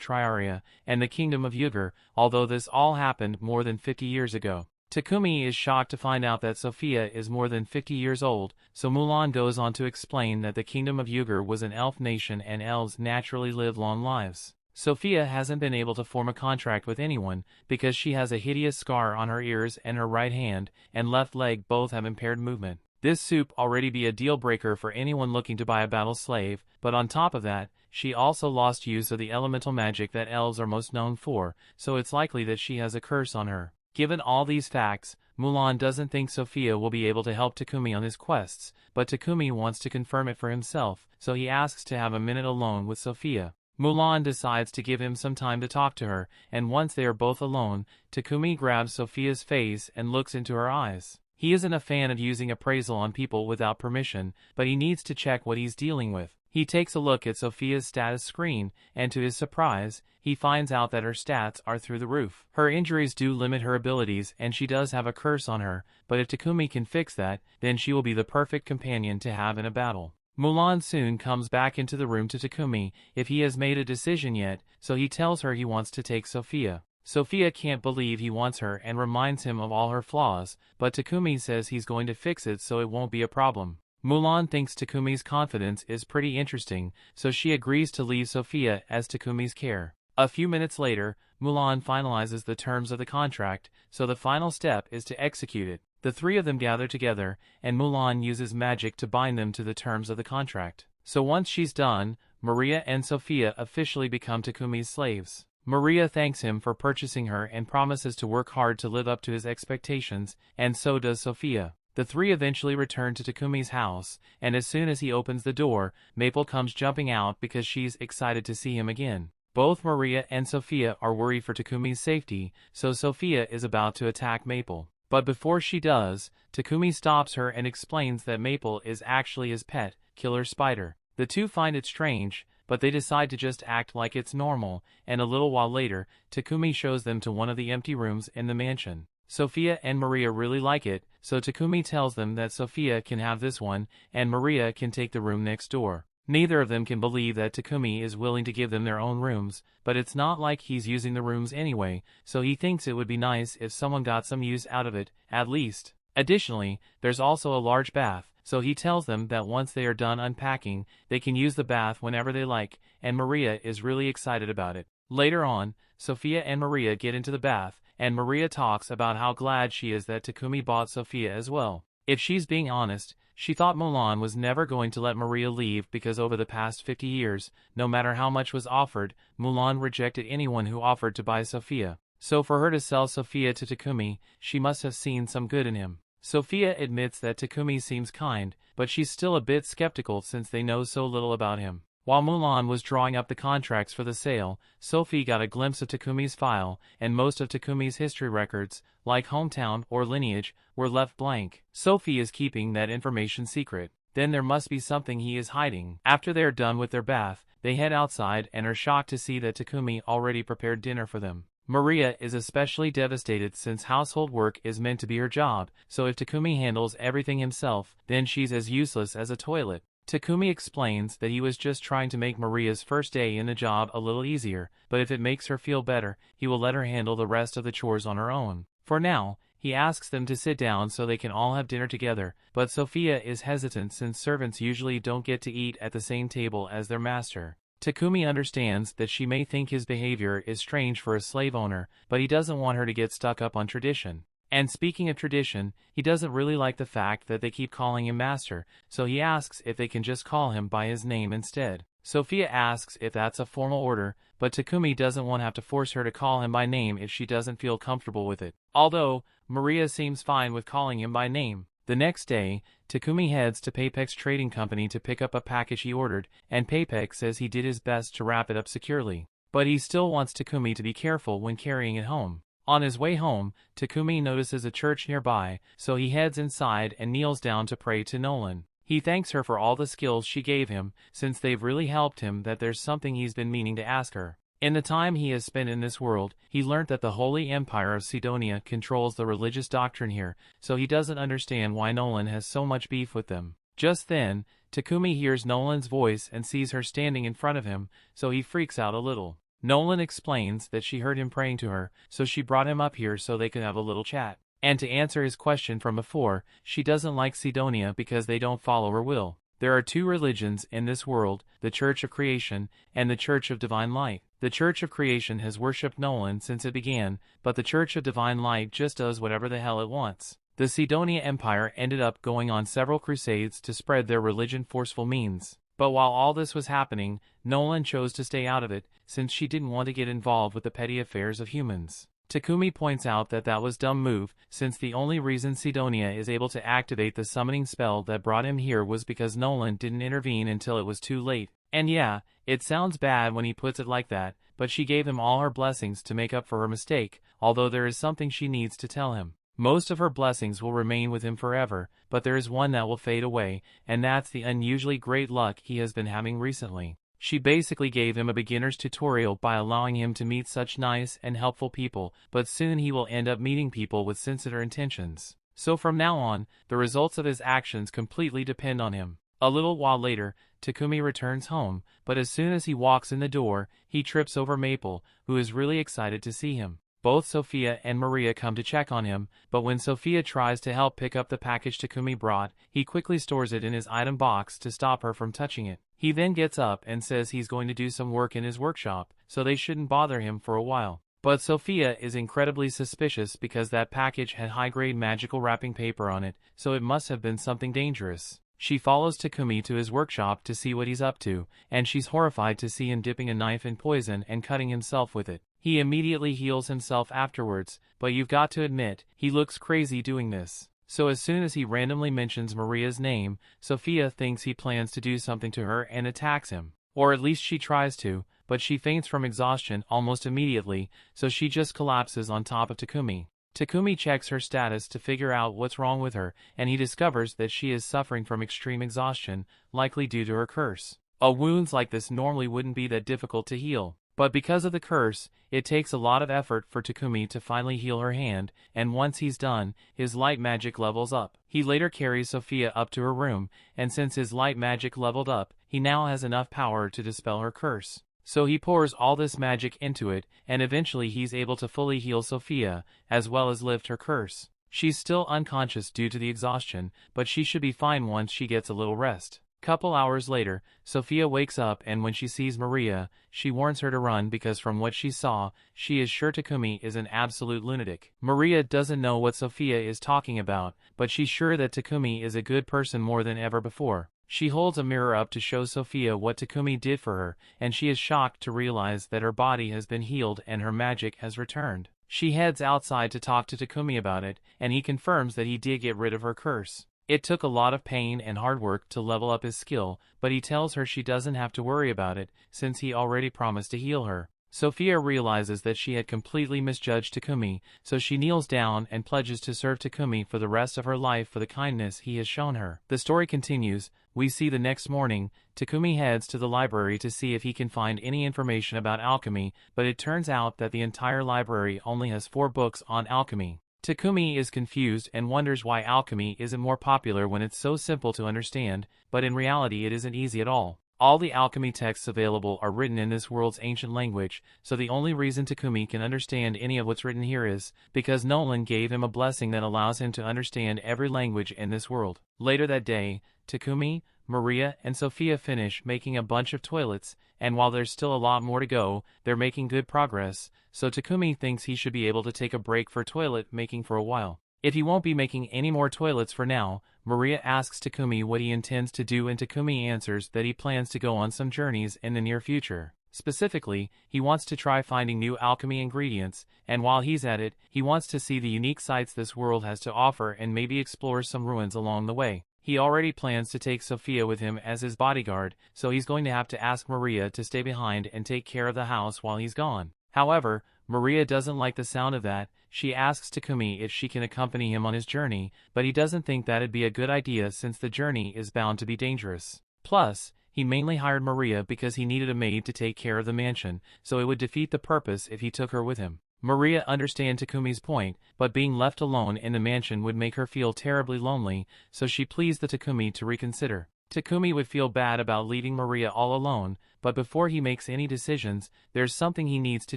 Triaria and the Kingdom of Yugur, although this all happened more than 50 years ago. Takumi is shocked to find out that Sophia is more than 50 years old, so Mulan goes on to explain that the Kingdom of Yugur was an elf nation and elves naturally live long lives. Sophia hasn't been able to form a contract with anyone because she has a hideous scar on her ears and her right hand and left leg both have impaired movement. This soup already be a deal breaker for anyone looking to buy a battle slave, but on top of that, she also lost use of the elemental magic that elves are most known for, so it's likely that she has a curse on her. Given all these facts, Mulan doesn't think Sophia will be able to help Takumi on his quests, but Takumi wants to confirm it for himself, so he asks to have a minute alone with Sophia. Mulan decides to give him some time to talk to her, and once they are both alone, Takumi grabs Sophia's face and looks into her eyes. He isn't a fan of using appraisal on people without permission, but he needs to check what he's dealing with. He takes a look at Sophia's status screen, and to his surprise, he finds out that her stats are through the roof. Her injuries do limit her abilities and she does have a curse on her, but if Takumi can fix that, then she will be the perfect companion to have in a battle. Mulan soon comes back into the room to Takumi if he has made a decision yet, so he tells her he wants to take Sophia. Sophia can't believe he wants her and reminds him of all her flaws, but Takumi says he's going to fix it so it won't be a problem. Mulan thinks Takumi's confidence is pretty interesting, so she agrees to leave Sophia as Takumi's care. A few minutes later, Mulan finalizes the terms of the contract, so the final step is to execute it. The three of them gather together, and Mulan uses magic to bind them to the terms of the contract. So once she's done, Maria and Sophia officially become Takumi's slaves. Maria thanks him for purchasing her and promises to work hard to live up to his expectations, and so does Sophia. The three eventually return to Takumi's house, and as soon as he opens the door, Maple comes jumping out because she's excited to see him again. Both Maria and Sophia are worried for Takumi's safety, so Sophia is about to attack Maple. But before she does, Takumi stops her and explains that Maple is actually his pet, Killer Spider. The two find it strange, but they decide to just act like it's normal, and a little while later, Takumi shows them to one of the empty rooms in the mansion. Sophia and Maria really like it, so Takumi tells them that Sophia can have this one, and Maria can take the room next door. Neither of them can believe that Takumi is willing to give them their own rooms, but it's not like he's using the rooms anyway, so he thinks it would be nice if someone got some use out of it, at least. Additionally, there's also a large bath, so he tells them that once they are done unpacking, they can use the bath whenever they like, and Maria is really excited about it. Later on, Sophia and Maria get into the bath, and Maria talks about how glad she is that Takumi bought Sophia as well. If she's being honest, she thought Mulan was never going to let Maria leave because over the past 50 years, no matter how much was offered, Mulan rejected anyone who offered to buy Sophia. So for her to sell Sophia to Takumi, she must have seen some good in him. Sophia admits that Takumi seems kind, but she's still a bit skeptical since they know so little about him. While Mulan was drawing up the contracts for the sale, Sophie got a glimpse of Takumi's file, and most of Takumi's history records, like hometown or lineage, were left blank. Sophie is keeping that information secret. Then there must be something he is hiding. After they are done with their bath, they head outside and are shocked to see that Takumi already prepared dinner for them. Maria is especially devastated since household work is meant to be her job, so if Takumi handles everything himself, then she's as useless as a toilet. Takumi explains that he was just trying to make Maria's first day in the job a little easier, but if it makes her feel better, he will let her handle the rest of the chores on her own. For now, he asks them to sit down so they can all have dinner together, but Sophia is hesitant since servants usually don't get to eat at the same table as their master. Takumi understands that she may think his behavior is strange for a slave owner, but he doesn't want her to get stuck up on tradition. And speaking of tradition, he doesn't really like the fact that they keep calling him master, so he asks if they can just call him by his name instead. Sophia asks if that's a formal order, but Takumi doesn't want to have to force her to call him by name if she doesn't feel comfortable with it. Although, Maria seems fine with calling him by name. The next day, Takumi heads to Paypek's trading company to pick up a package he ordered, and Paypek says he did his best to wrap it up securely. But he still wants Takumi to be careful when carrying it home. On his way home, Takumi notices a church nearby, so he heads inside and kneels down to pray to Nolan. He thanks her for all the skills she gave him, since they've really helped him. That there's something he's been meaning to ask her. In the time he has spent in this world, he learnt that the Holy Empire of Sidonia controls the religious doctrine here, so he doesn't understand why Nolan has so much beef with them. Just then, Takumi hears Nolan's voice and sees her standing in front of him, so he freaks out a little. Nolan explains that she heard him praying to her, so she brought him up here so they could have a little chat. And to answer his question from before, she doesn't like Sidonia because they don't follow her will. There are two religions in this world, the Church of Creation and the Church of Divine Light. The Church of Creation has worshipped Nolan since it began, but the Church of Divine Light just does whatever the hell it wants. The Sidonia Empire ended up going on several crusades to spread their religion forceful means. But while all this was happening, Nolan chose to stay out of it, since she didn't want to get involved with the petty affairs of humans. Takumi points out that that was dumb move, since the only reason Sidonia is able to activate the summoning spell that brought him here was because Nolan didn't intervene until it was too late. And yeah, it sounds bad when he puts it like that, but she gave him all her blessings to make up for her mistake, although there is something she needs to tell him. Most of her blessings will remain with him forever, but there is one that will fade away, and that's the unusually great luck he has been having recently. She basically gave him a beginner's tutorial by allowing him to meet such nice and helpful people, but soon he will end up meeting people with sinister intentions. So from now on, the results of his actions completely depend on him. A little while later, Takumi returns home, but as soon as he walks in the door, he trips over Maple, who is really excited to see him. Both Sophia and Maria come to check on him, but when Sophia tries to help pick up the package Takumi brought, he quickly stores it in his item box to stop her from touching it. He then gets up and says he's going to do some work in his workshop, so they shouldn't bother him for a while. But Sophia is incredibly suspicious because that package had high-grade magical wrapping paper on it, so it must have been something dangerous. She follows Takumi to his workshop to see what he's up to, and she's horrified to see him dipping a knife in poison and cutting himself with it. He immediately heals himself afterwards, but you've got to admit, he looks crazy doing this. So as soon as he randomly mentions Maria's name, Sophia thinks he plans to do something to her and attacks him. Or at least she tries to, but she faints from exhaustion almost immediately, so she just collapses on top of Takumi. Takumi checks her status to figure out what's wrong with her, and he discovers that she is suffering from extreme exhaustion, likely due to her curse. Wounds like this normally wouldn't be that difficult to heal. But because of the curse, it takes a lot of effort for Takumi to finally heal her hand, and once he's done, his light magic levels up. He later carries Sophia up to her room, and since his light magic leveled up, he now has enough power to dispel her curse. So he pours all this magic into it, and eventually he's able to fully heal Sophia, as well as lift her curse. She's still unconscious due to the exhaustion, but she should be fine once she gets a little rest. Couple hours later, Sophia wakes up and when she sees Maria, she warns her to run because from what she saw, she is sure Takumi is an absolute lunatic. Maria doesn't know what Sophia is talking about, but she's sure that Takumi is a good person more than ever before. She holds a mirror up to show Sophia what Takumi did for her, and she is shocked to realize that her body has been healed and her magic has returned. She heads outside to talk to Takumi about it, and he confirms that he did get rid of her curse. It took a lot of pain and hard work to level up his skill, but he tells her she doesn't have to worry about it, since he already promised to heal her. Sophia realizes that she had completely misjudged Takumi, so she kneels down and pledges to serve Takumi for the rest of her life for the kindness he has shown her. The story continues. We see the next morning, Takumi heads to the library to see if he can find any information about alchemy, but it turns out that the entire library only has 4 books on alchemy. Takumi is confused and wonders why alchemy isn't more popular when it's so simple to understand, but in reality it isn't easy at all. All the alchemy texts available are written in this world's ancient language, so the only reason Takumi can understand any of what's written here is because Nolan gave him a blessing that allows him to understand every language in this world. Later that day, Takumi, Maria, and Sophia finish making a bunch of toilets, and while there's still a lot more to go, they're making good progress, so Takumi thinks he should be able to take a break for toilet making for a while. If he won't be making any more toilets for now, Maria asks Takumi what he intends to do and Takumi answers that he plans to go on some journeys in the near future. Specifically, he wants to try finding new alchemy ingredients, and while he's at it, he wants to see the unique sights this world has to offer and maybe explore some ruins along the way. He already plans to take Sophia with him as his bodyguard, so he's going to have to ask Maria to stay behind and take care of the house while he's gone. However, Maria doesn't like the sound of that. She asks Takumi if she can accompany him on his journey, but he doesn't think that'd be a good idea since the journey is bound to be dangerous. Plus, he mainly hired Maria because he needed a maid to take care of the mansion, so it would defeat the purpose if he took her with him. Maria understands Takumi's point, but being left alone in the mansion would make her feel terribly lonely, so she pleads the Takumi to reconsider. Takumi would feel bad about leaving Maria all alone, but before he makes any decisions, there's something he needs to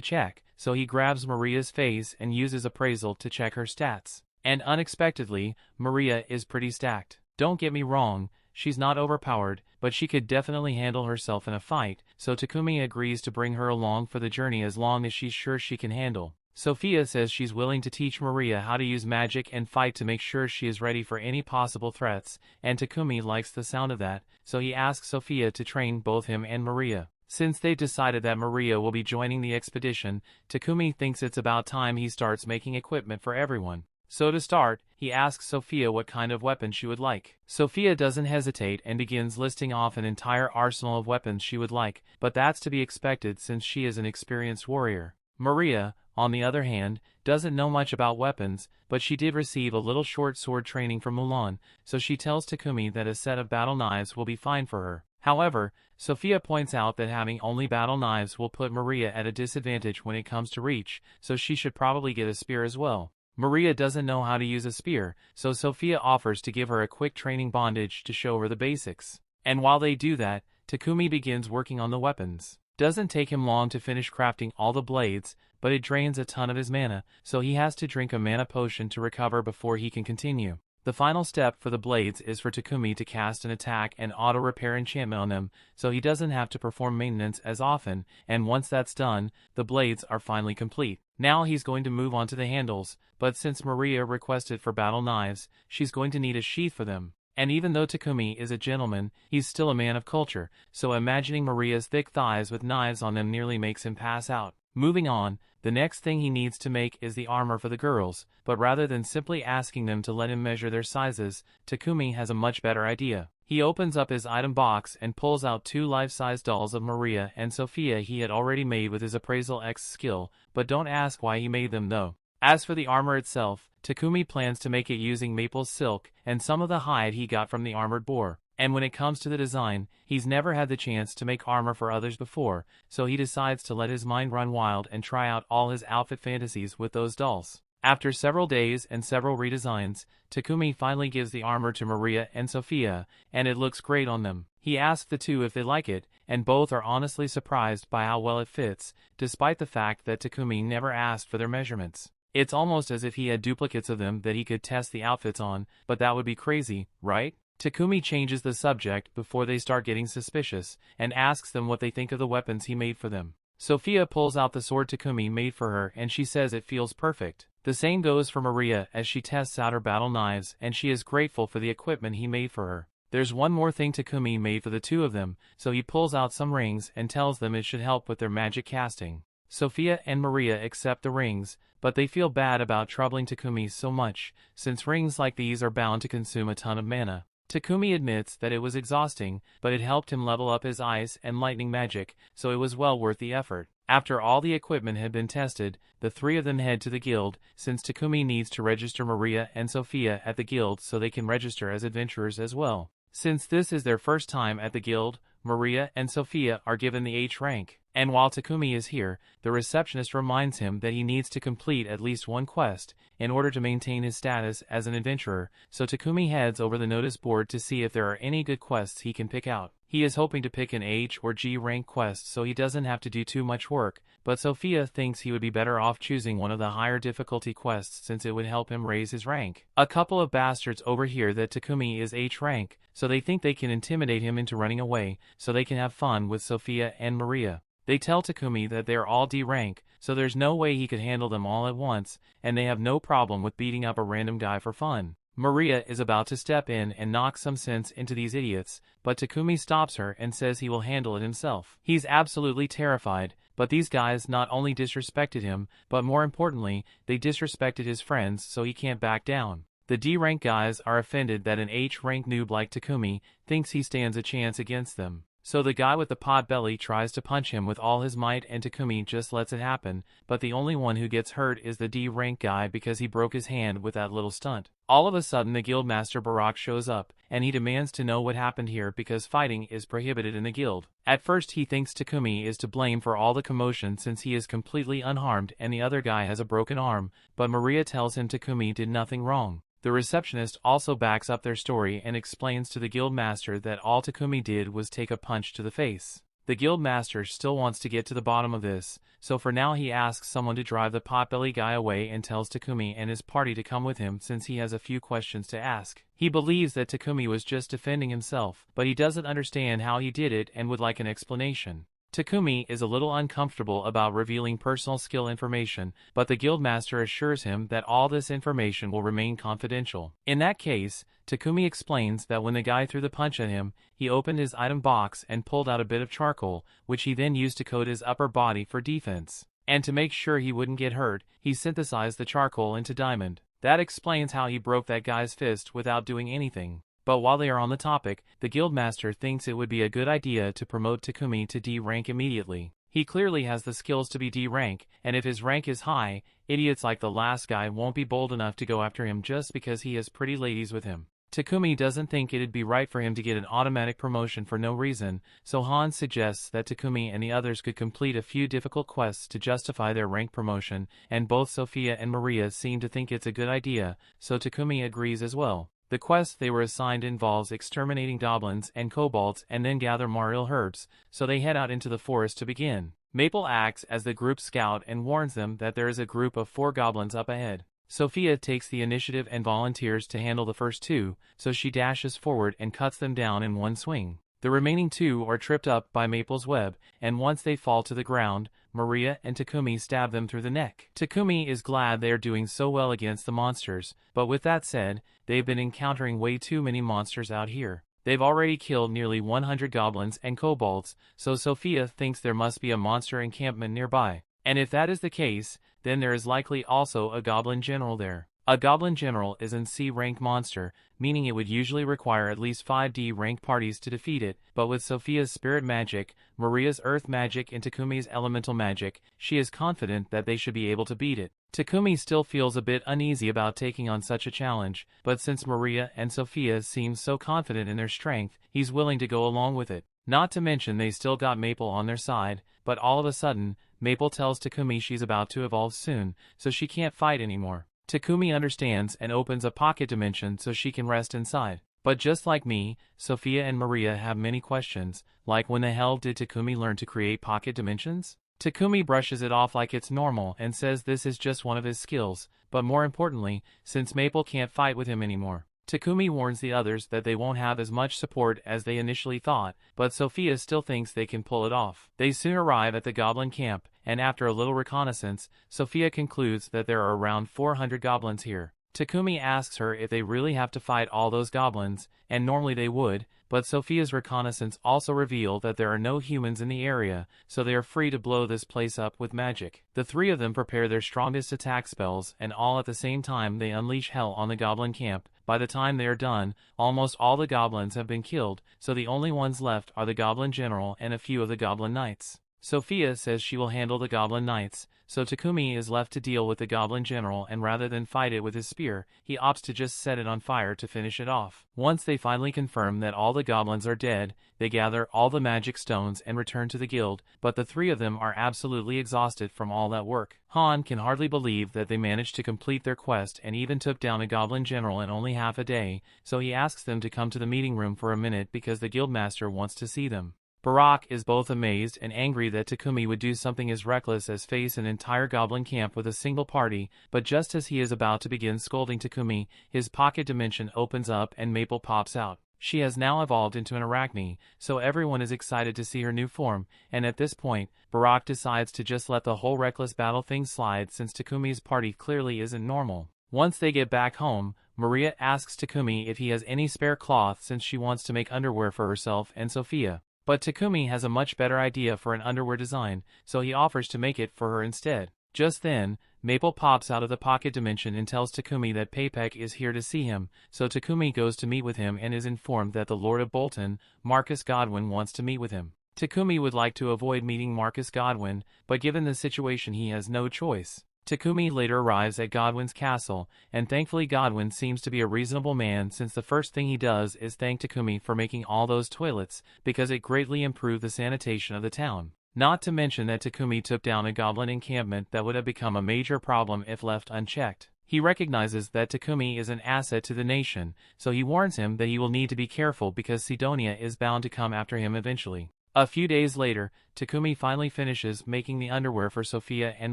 check, so he grabs Maria's face and uses appraisal to check her stats. And unexpectedly, Maria is pretty stacked. Don't get me wrong, she's not overpowered, but she could definitely handle herself in a fight, so Takumi agrees to bring her along for the journey as long as she's sure she can handle. Sophia says she's willing to teach Maria how to use magic and fight to make sure she is ready for any possible threats, and Takumi likes the sound of that, so he asks Sophia to train both him and Maria. Since they've decided that Maria will be joining the expedition, Takumi thinks it's about time he starts making equipment for everyone. So to start, he asks Sophia what kind of weapon she would like. Sophia doesn't hesitate and begins listing off an entire arsenal of weapons she would like, but that's to be expected since she is an experienced warrior. Maria, on the other hand, doesn't know much about weapons, but she did receive a little short sword training from Mulan, so she tells Takumi that a set of battle knives will be fine for her. However, Sophia points out that having only battle knives will put Maria at a disadvantage when it comes to reach, so she should probably get a spear as well. Maria doesn't know how to use a spear, so Sophia offers to give her a quick training bondage to show her the basics. And while they do that, Takumi begins working on the weapons. Doesn't take him long to finish crafting all the blades, but it drains a ton of his mana, so he has to drink a mana potion to recover before he can continue. The final step for the blades is for Takumi to cast an attack and auto-repair enchantment on them, so he doesn't have to perform maintenance as often, and once that's done, the blades are finally complete. Now he's going to move on to the handles, but since Maria requested for battle knives, she's going to need a sheath for them. And even though Takumi is a gentleman, he's still a man of culture, so imagining Maria's thick thighs with knives on them nearly makes him pass out. Moving on, the next thing he needs to make is the armor for the girls, but rather than simply asking them to let him measure their sizes, Takumi has a much better idea. He opens up his item box and pulls out 2 life-size dolls of Maria and Sophia he had already made with his Appraisal X skill, but don't ask why he made them though. As for the armor itself, Takumi plans to make it using maple silk and some of the hide he got from the armored boar. And when it comes to the design, he's never had the chance to make armor for others before, so he decides to let his mind run wild and try out all his outfit fantasies with those dolls. After several days and several redesigns, Takumi finally gives the armor to Maria and Sophia, and it looks great on them. He asks the two if they like it, and both are honestly surprised by how well it fits, despite the fact that Takumi never asked for their measurements. It's almost as if he had duplicates of them that he could test the outfits on, but that would be crazy, right? Takumi changes the subject before they start getting suspicious, and asks them what they think of the weapons he made for them. Sophia pulls out the sword Takumi made for her and she says it feels perfect. The same goes for Maria as she tests out her battle knives and she is grateful for the equipment he made for her. There's one more thing Takumi made for the two of them, so he pulls out some rings and tells them it should help with their magic casting. Sophia and Maria accept the rings, but they feel bad about troubling Takumi so much, since rings like these are bound to consume a ton of mana. Takumi admits that it was exhausting, but it helped him level up his ice and lightning magic, so it was well worth the effort. After all the equipment had been tested, the three of them head to the guild, since Takumi needs to register Maria and Sophia at the guild so they can register as adventurers as well. Since this is their first time at the guild, Maria and Sophia are given the H rank. And while Takumi is here, the receptionist reminds him that he needs to complete at least one quest in order to maintain his status as an adventurer, so Takumi heads over the notice board to see if there are any good quests he can pick out. He is hoping to pick an H or G rank quest so he doesn't have to do too much work, but Sophia thinks he would be better off choosing one of the higher difficulty quests since it would help him raise his rank. A couple of bastards overhear that Takumi is H rank, so they think they can intimidate him into running away so they can have fun with Sophia and Maria. They tell Takumi that they are all D rank, so there's no way he could handle them all at once, and they have no problem with beating up a random guy for fun. Maria is about to step in and knock some sense into these idiots, but Takumi stops her and says he will handle it himself. He's absolutely terrified, but these guys not only disrespected him, but more importantly, they disrespected his friends, so he can't back down. The D-rank guys are offended that an H-rank noob like Takumi thinks he stands a chance against them. So the guy with the pot belly tries to punch him with all his might and Takumi just lets it happen, but the only one who gets hurt is the D-rank guy because he broke his hand with that little stunt. All of a sudden the guildmaster Barak shows up, and he demands to know what happened here because fighting is prohibited in the guild. At first he thinks Takumi is to blame for all the commotion since he is completely unharmed and the other guy has a broken arm, but Maria tells him Takumi did nothing wrong. The receptionist also backs up their story and explains to the guildmaster that all Takumi did was take a punch to the face. The guildmaster still wants to get to the bottom of this, so for now he asks someone to drive the potbelly guy away and tells Takumi and his party to come with him since he has a few questions to ask. He believes that Takumi was just defending himself, but he doesn't understand how he did it and would like an explanation. Takumi is a little uncomfortable about revealing personal skill information, but the guildmaster assures him that all this information will remain confidential. In that case, Takumi explains that when the guy threw the punch at him, he opened his item box and pulled out a bit of charcoal, which he then used to coat his upper body for defense. And to make sure he wouldn't get hurt, he synthesized the charcoal into diamond. That explains how he broke that guy's fist without doing anything. But while they are on the topic, the guildmaster thinks it would be a good idea to promote Takumi to D rank immediately. He clearly has the skills to be D rank, and if his rank is high, idiots like the last guy won't be bold enough to go after him just because he has pretty ladies with him. Takumi doesn't think it'd be right for him to get an automatic promotion for no reason, so Han suggests that Takumi and the others could complete a few difficult quests to justify their rank promotion, and both Sophia and Maria seem to think it's a good idea, so Takumi agrees as well. The quest they were assigned involves exterminating goblins and kobolds and then gather Mariel herbs, so they head out into the forest to begin. Maple acts as the group scout and warns them that there is a group of 4 goblins up ahead. Sophia takes the initiative and volunteers to handle the first 2, so she dashes forward and cuts them down in one swing. The remaining 2 are tripped up by Maple's web, and once they fall to the ground, Maria and Takumi stab them through the neck. Takumi is glad they are doing so well against the monsters, but with that said, they've been encountering way too many monsters out here. They've already killed nearly 100 goblins and kobolds, so Sophia thinks there must be a monster encampment nearby. And if that is the case, then there is likely also a goblin general there. A goblin general is an C-rank monster, meaning it would usually require at least 5 D-rank parties to defeat it, but with Sophia's spirit magic, Maria's earth magic and Takumi's elemental magic, she is confident that they should be able to beat it. Takumi still feels a bit uneasy about taking on such a challenge, but since Maria and Sophia seem so confident in their strength, he's willing to go along with it. Not to mention they still got Maple on their side, but all of a sudden, Maple tells Takumi she's about to evolve soon, so she can't fight anymore. Takumi understands and opens a pocket dimension so she can rest inside. But just like me, Sophia and Maria have many questions, like when the hell did Takumi learn to create pocket dimensions? Takumi brushes it off like it's normal and says this is just one of his skills, but more importantly, since Maple can't fight with him anymore. Takumi warns the others that they won't have as much support as they initially thought, but Sophia still thinks they can pull it off. They soon arrive at the goblin camp, and after a little reconnaissance, Sophia concludes that there are around 400 goblins here. Takumi asks her if they really have to fight all those goblins, and normally they would, but Sophia's reconnaissance also revealed that there are no humans in the area, so they are free to blow this place up with magic. The 3 of them prepare their strongest attack spells, and all at the same time they unleash hell on the goblin camp. By the time they are done, almost all the goblins have been killed, so the only ones left are the goblin general and a few of the goblin knights. Sophia says she will handle the goblin knights, so Takumi is left to deal with the goblin general, and rather than fight it with his spear, he opts to just set it on fire to finish it off. Once they finally confirm that all the goblins are dead, they gather all the magic stones and return to the guild, but the 3 of them are absolutely exhausted from all that work. Han can hardly believe that they managed to complete their quest and even took down a goblin general in only half a day, so he asks them to come to the meeting room for a minute because the guildmaster wants to see them. Barak is both amazed and angry that Takumi would do something as reckless as face an entire goblin camp with a single party, but just as he is about to begin scolding Takumi, his pocket dimension opens up and Maple pops out. She has now evolved into an arachne, so everyone is excited to see her new form, and at this point, Barak decides to just let the whole reckless battle thing slide since Takumi's party clearly isn't normal. Once they get back home, Maria asks Takumi if he has any spare cloth since she wants to make underwear for herself and Sophia. But Takumi has a much better idea for an underwear design, so he offers to make it for her instead. Just then, Maple pops out of the pocket dimension and tells Takumi that Papek is here to see him, so Takumi goes to meet with him and is informed that the Lord of Bolton, Marcus Godwin, wants to meet with him. Takumi would like to avoid meeting Marcus Godwin, but given the situation he has no choice. Takumi later arrives at Godwin's castle, and thankfully Godwin seems to be a reasonable man since the first thing he does is thank Takumi for making all those toilets, because it greatly improved the sanitation of the town. Not to mention that Takumi took down a goblin encampment that would have become a major problem if left unchecked. He recognizes that Takumi is an asset to the nation, so he warns him that he will need to be careful because Sidonia is bound to come after him eventually. A few days later, Takumi finally finishes making the underwear for Sophia and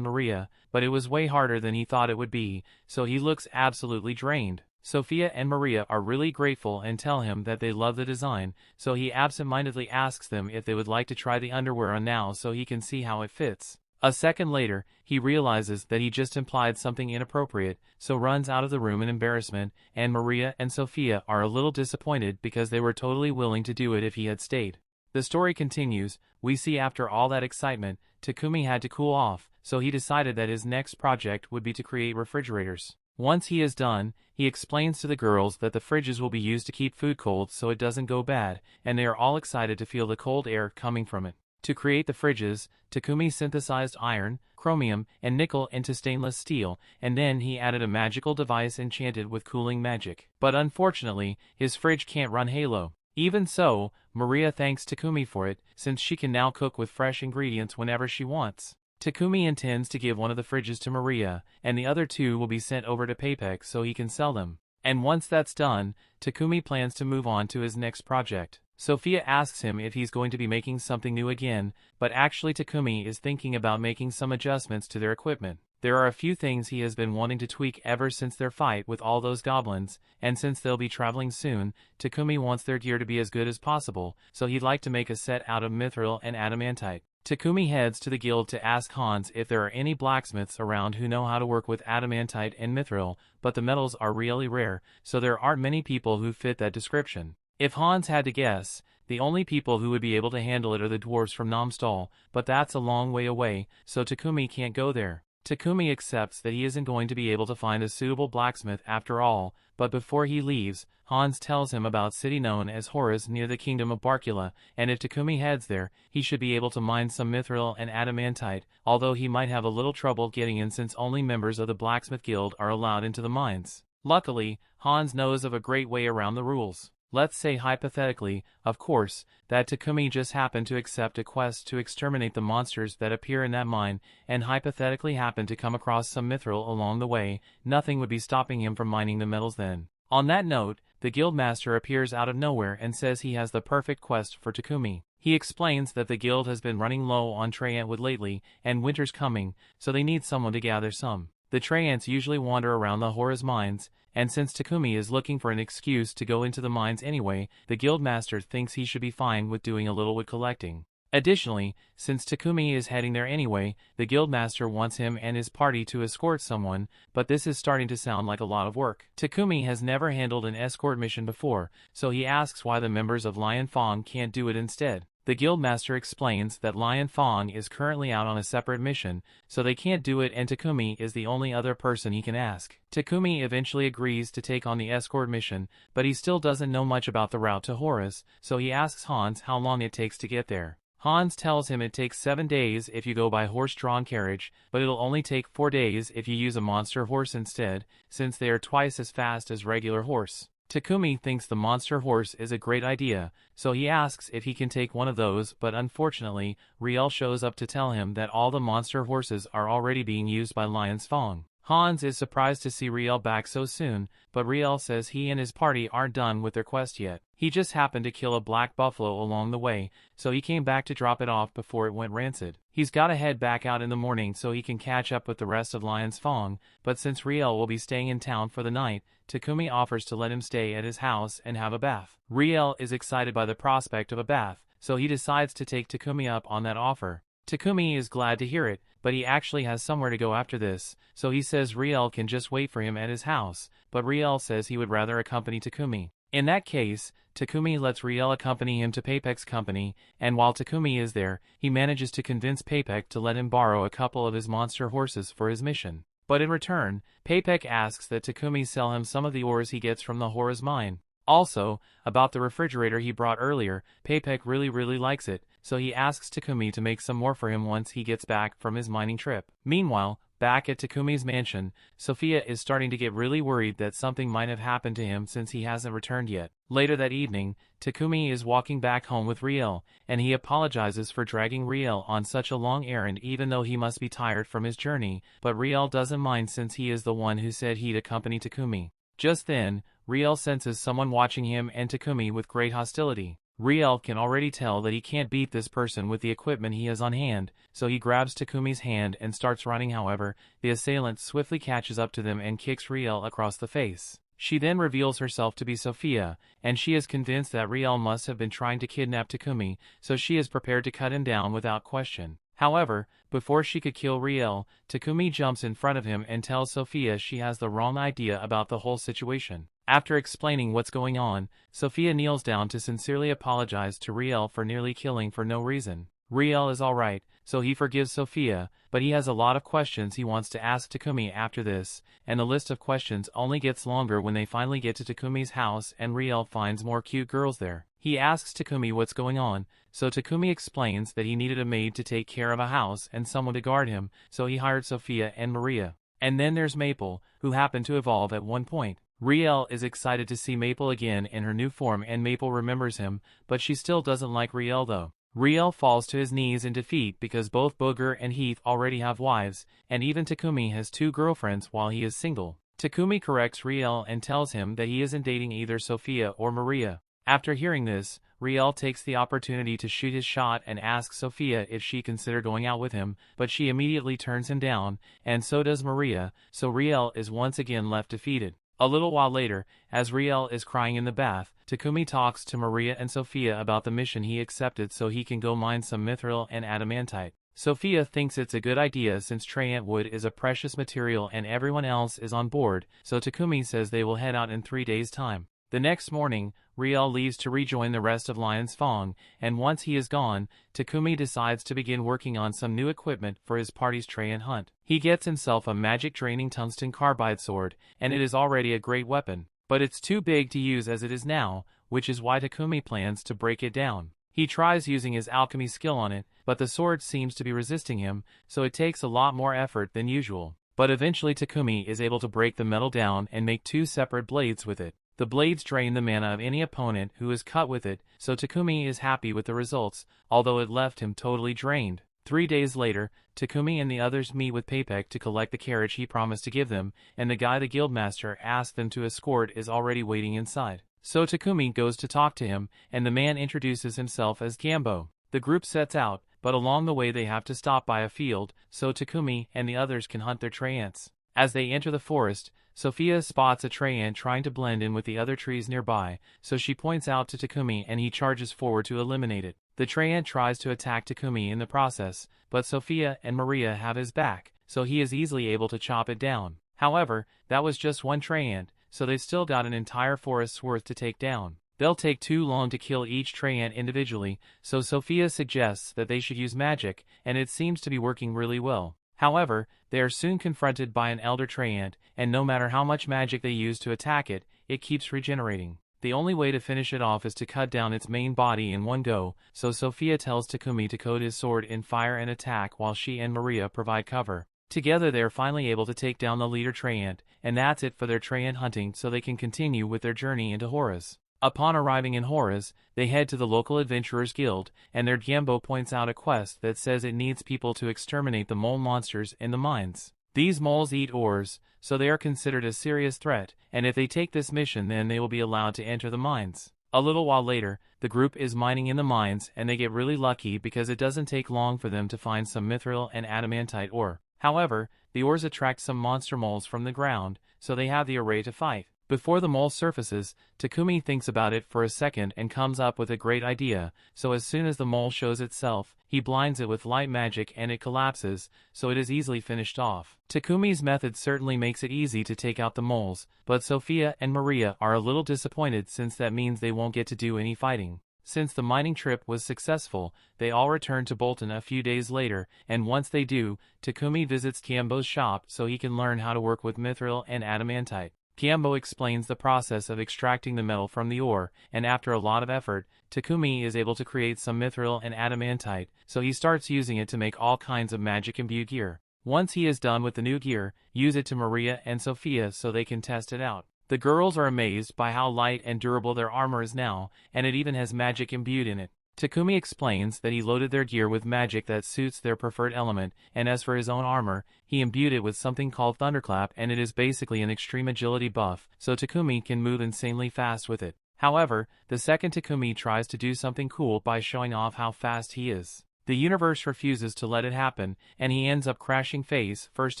Maria, but it was way harder than he thought it would be, so he looks absolutely drained. Sophia and Maria are really grateful and tell him that they love the design, so he absent-mindedly asks them if they would like to try the underwear on now so he can see how it fits. A second later, he realizes that he just implied something inappropriate, so runs out of the room in embarrassment, and Maria and Sophia are a little disappointed because they were totally willing to do it if he had stayed. The story continues. We see after all that excitement, Takumi had to cool off, so he decided that his next project would be to create refrigerators. Once he is done, he explains to the girls that the fridges will be used to keep food cold so it doesn't go bad, and they are all excited to feel the cold air coming from it. To create the fridges, Takumi synthesized iron, chromium, and nickel into stainless steel, and then he added a magical device enchanted with cooling magic. But unfortunately, his fridge can't run Halo. Even so, Maria thanks Takumi for it, since she can now cook with fresh ingredients whenever she wants. Takumi intends to give one of the fridges to Maria, and the other two will be sent over to Papek so he can sell them. And once that's done, Takumi plans to move on to his next project. Sophia asks him if he's going to be making something new again, but actually Takumi is thinking about making some adjustments to their equipment. There are a few things he has been wanting to tweak ever since their fight with all those goblins, and since they'll be traveling soon, Takumi wants their gear to be as good as possible, so he'd like to make a set out of mithril and adamantite. Takumi heads to the guild to ask Hans if there are any blacksmiths around who know how to work with adamantite and mithril, but the metals are really rare, so there aren't many people who fit that description. If Hans had to guess, the only people who would be able to handle it are the dwarves from Namstal, but that's a long way away, so Takumi can't go there. Takumi accepts that he isn't going to be able to find a suitable blacksmith after all, but before he leaves, Hans tells him about a city known as Horus near the kingdom of Barkula, and if Takumi heads there, he should be able to mine some mithril and adamantite, although he might have a little trouble getting in since only members of the blacksmith guild are allowed into the mines. Luckily, Hans knows of a great way around the rules. Let's say hypothetically, of course, that Takumi just happened to accept a quest to exterminate the monsters that appear in that mine, and hypothetically happened to come across some mithril along the way, nothing would be stopping him from mining the metals then. On that note, the guildmaster appears out of nowhere and says he has the perfect quest for Takumi. He explains that the guild has been running low on tree wood lately, and winter's coming, so they need someone to gather some. The tree ants usually wander around the Horus mines, and since Takumi is looking for an excuse to go into the mines anyway, the guildmaster thinks he should be fine with doing a little wood collecting. Additionally, since Takumi is heading there anyway, the guildmaster wants him and his party to escort someone, but this is starting to sound like a lot of work. Takumi has never handled an escort mission before, so he asks why the members of Lion Fong can't do it instead. The guildmaster explains that Lion Fong is currently out on a separate mission, so they can't do it, and Takumi is the only other person he can ask. Takumi eventually agrees to take on the escort mission, but he still doesn't know much about the route to Horus, so he asks Hans how long it takes to get there. Hans tells him it takes 7 days if you go by horse-drawn carriage, but it'll only take 4 days if you use a monster horse instead, since they are twice as fast as regular horse. Takumi thinks the monster horse is a great idea, so he asks if he can take one of those, but unfortunately, Riel shows up to tell him that all the monster horses are already being used by Lion's Fong. Hans is surprised to see Riel back so soon, but Riel says he and his party aren't done with their quest yet. He just happened to kill a black buffalo along the way, so he came back to drop it off before it went rancid. He's gotta head back out in the morning so he can catch up with the rest of Lion's Fong, but since Riel will be staying in town for the night, Takumi offers to let him stay at his house and have a bath. Riel is excited by the prospect of a bath, so he decides to take Takumi up on that offer. Takumi is glad to hear it, but he actually has somewhere to go after this, so he says Riel can just wait for him at his house, but Riel says he would rather accompany Takumi. In that case, Takumi lets Riel accompany him to Papek's company, and while Takumi is there, he manages to convince Papek to let him borrow a couple of his monster horses for his mission. But in return, Papek asks that Takumi sell him some of the ores he gets from the Hora's mine. Also, about the refrigerator he brought earlier, Papek really likes it, so he asks Takumi to make some more for him once he gets back from his mining trip. Meanwhile, back at Takumi's mansion, Sophia is starting to get really worried that something might have happened to him since he hasn't returned yet. Later that evening, Takumi is walking back home with Riel, and he apologizes for dragging Riel on such a long errand even though he must be tired from his journey, but Riel doesn't mind since he is the one who said he'd accompany Takumi. Just then, Riel senses someone watching him and Takumi with great hostility. Riel can already tell that he can't beat this person with the equipment he has on hand, so he grabs Takumi's hand and starts running. However, the assailant swiftly catches up to them and kicks Riel across the face. She then reveals herself to be Sophia, and she is convinced that Riel must have been trying to kidnap Takumi, so she is prepared to cut him down without question. However, before she could kill Riel, Takumi jumps in front of him and tells Sophia she has the wrong idea about the whole situation. After explaining what's going on, Sophia kneels down to sincerely apologize to Riel for nearly killing for no reason. Riel is alright, so he forgives Sophia, but he has a lot of questions he wants to ask Takumi after this, and the list of questions only gets longer when they finally get to Takumi's house and Riel finds more cute girls there. He asks Takumi what's going on, so Takumi explains that he needed a maid to take care of a house and someone to guard him, so he hired Sophia and Maria. And then there's Maple, who happened to evolve at one point. Riel is excited to see Maple again in her new form and Maple remembers him, but she still doesn't like Riel though. Riel falls to his knees in defeat because both Booger and Heath already have wives, and even Takumi has 2 girlfriends while he is single. Takumi corrects Riel and tells him that he isn't dating either Sophia or Maria. After hearing this, Riel takes the opportunity to shoot his shot and asks Sophia if she considered going out with him, but she immediately turns him down, and so does Maria, so Riel is once again left defeated. A little while later, as Riel is crying in the bath, Takumi talks to Maria and Sophia about the mission he accepted so he can go mine some mithril and adamantite. Sophia thinks it's a good idea since Traiant wood is a precious material and everyone else is on board, so Takumi says they will head out in 3 days' time. The next morning, Riel leaves to rejoin the rest of Lion's Fong, and once he is gone, Takumi decides to begin working on some new equipment for his party's Traiant hunt. He gets himself a magic-draining tungsten carbide sword, and it is already a great weapon, but it's too big to use as it is now, which is why Takumi plans to break it down. He tries using his alchemy skill on it, but the sword seems to be resisting him, so it takes a lot more effort than usual. But eventually Takumi is able to break the metal down and make 2 separate blades with it. The blades drain the mana of any opponent who is cut with it, so Takumi is happy with the results, although it left him totally drained. 3 days later, Takumi and the others meet with Papek to collect the carriage he promised to give them, and the guy the guildmaster asked them to escort is already waiting inside. So Takumi goes to talk to him, and the man introduces himself as Gambo. The group sets out, but along the way they have to stop by a field, so Takumi and the others can hunt their Traiants. As they enter the forest, Sophia spots a Traiant trying to blend in with the other trees nearby, so she points out to Takumi and he charges forward to eliminate it. The Traiant tries to attack Takumi in the process, but Sophia and Maria have his back, so he is easily able to chop it down. However, that was just one Traiant, so they've still got an entire forest's worth to take down. They'll take too long to kill each Traiant individually, so Sophia suggests that they should use magic, and it seems to be working really well. However, they are soon confronted by an elder Traiant, and no matter how much magic they use to attack it, it keeps regenerating. The only way to finish it off is to cut down its main body in one go, so Sophia tells Takumi to coat his sword in fire and attack while she and Maria provide cover. Together they are finally able to take down the leader Traiant, and that's it for their Traiant hunting so they can continue with their journey into Horus. Upon arriving in Horus, they head to the local adventurers guild, and their Gambo points out a quest that says it needs people to exterminate the mole monsters in the mines. These moles eat ores, so they are considered a serious threat, and if they take this mission then they will be allowed to enter the mines. A little while later, the group is mining in the mines and they get really lucky because it doesn't take long for them to find some mithril and adamantite ore. However, the ores attract some monster moles from the ground, so they have the array to fight. Before the mole surfaces, Takumi thinks about it for a second and comes up with a great idea, so as soon as the mole shows itself, he blinds it with light magic and it collapses, so it is easily finished off. Takumi's method certainly makes it easy to take out the moles, but Sophia and Maria are a little disappointed since that means they won't get to do any fighting. Since the mining trip was successful, they all return to Bolton a few days later, and once they do, Takumi visits Kiembo's shop so he can learn how to work with mithril and adamantite. Kiembo explains the process of extracting the metal from the ore, and after a lot of effort, Takumi is able to create some mithril and adamantite, so he starts using it to make all kinds of magic-imbued gear. Once he is done with the new gear, use it to Maria and Sophia so they can test it out. The girls are amazed by how light and durable their armor is now, and it even has magic imbued in it. Takumi explains that he loaded their gear with magic that suits their preferred element, and as for his own armor, he imbued it with something called Thunderclap, and it is basically an extreme agility buff, so Takumi can move insanely fast with it. However, the second Takumi tries to do something cool by showing off how fast he is, the universe refuses to let it happen, and he ends up crashing face first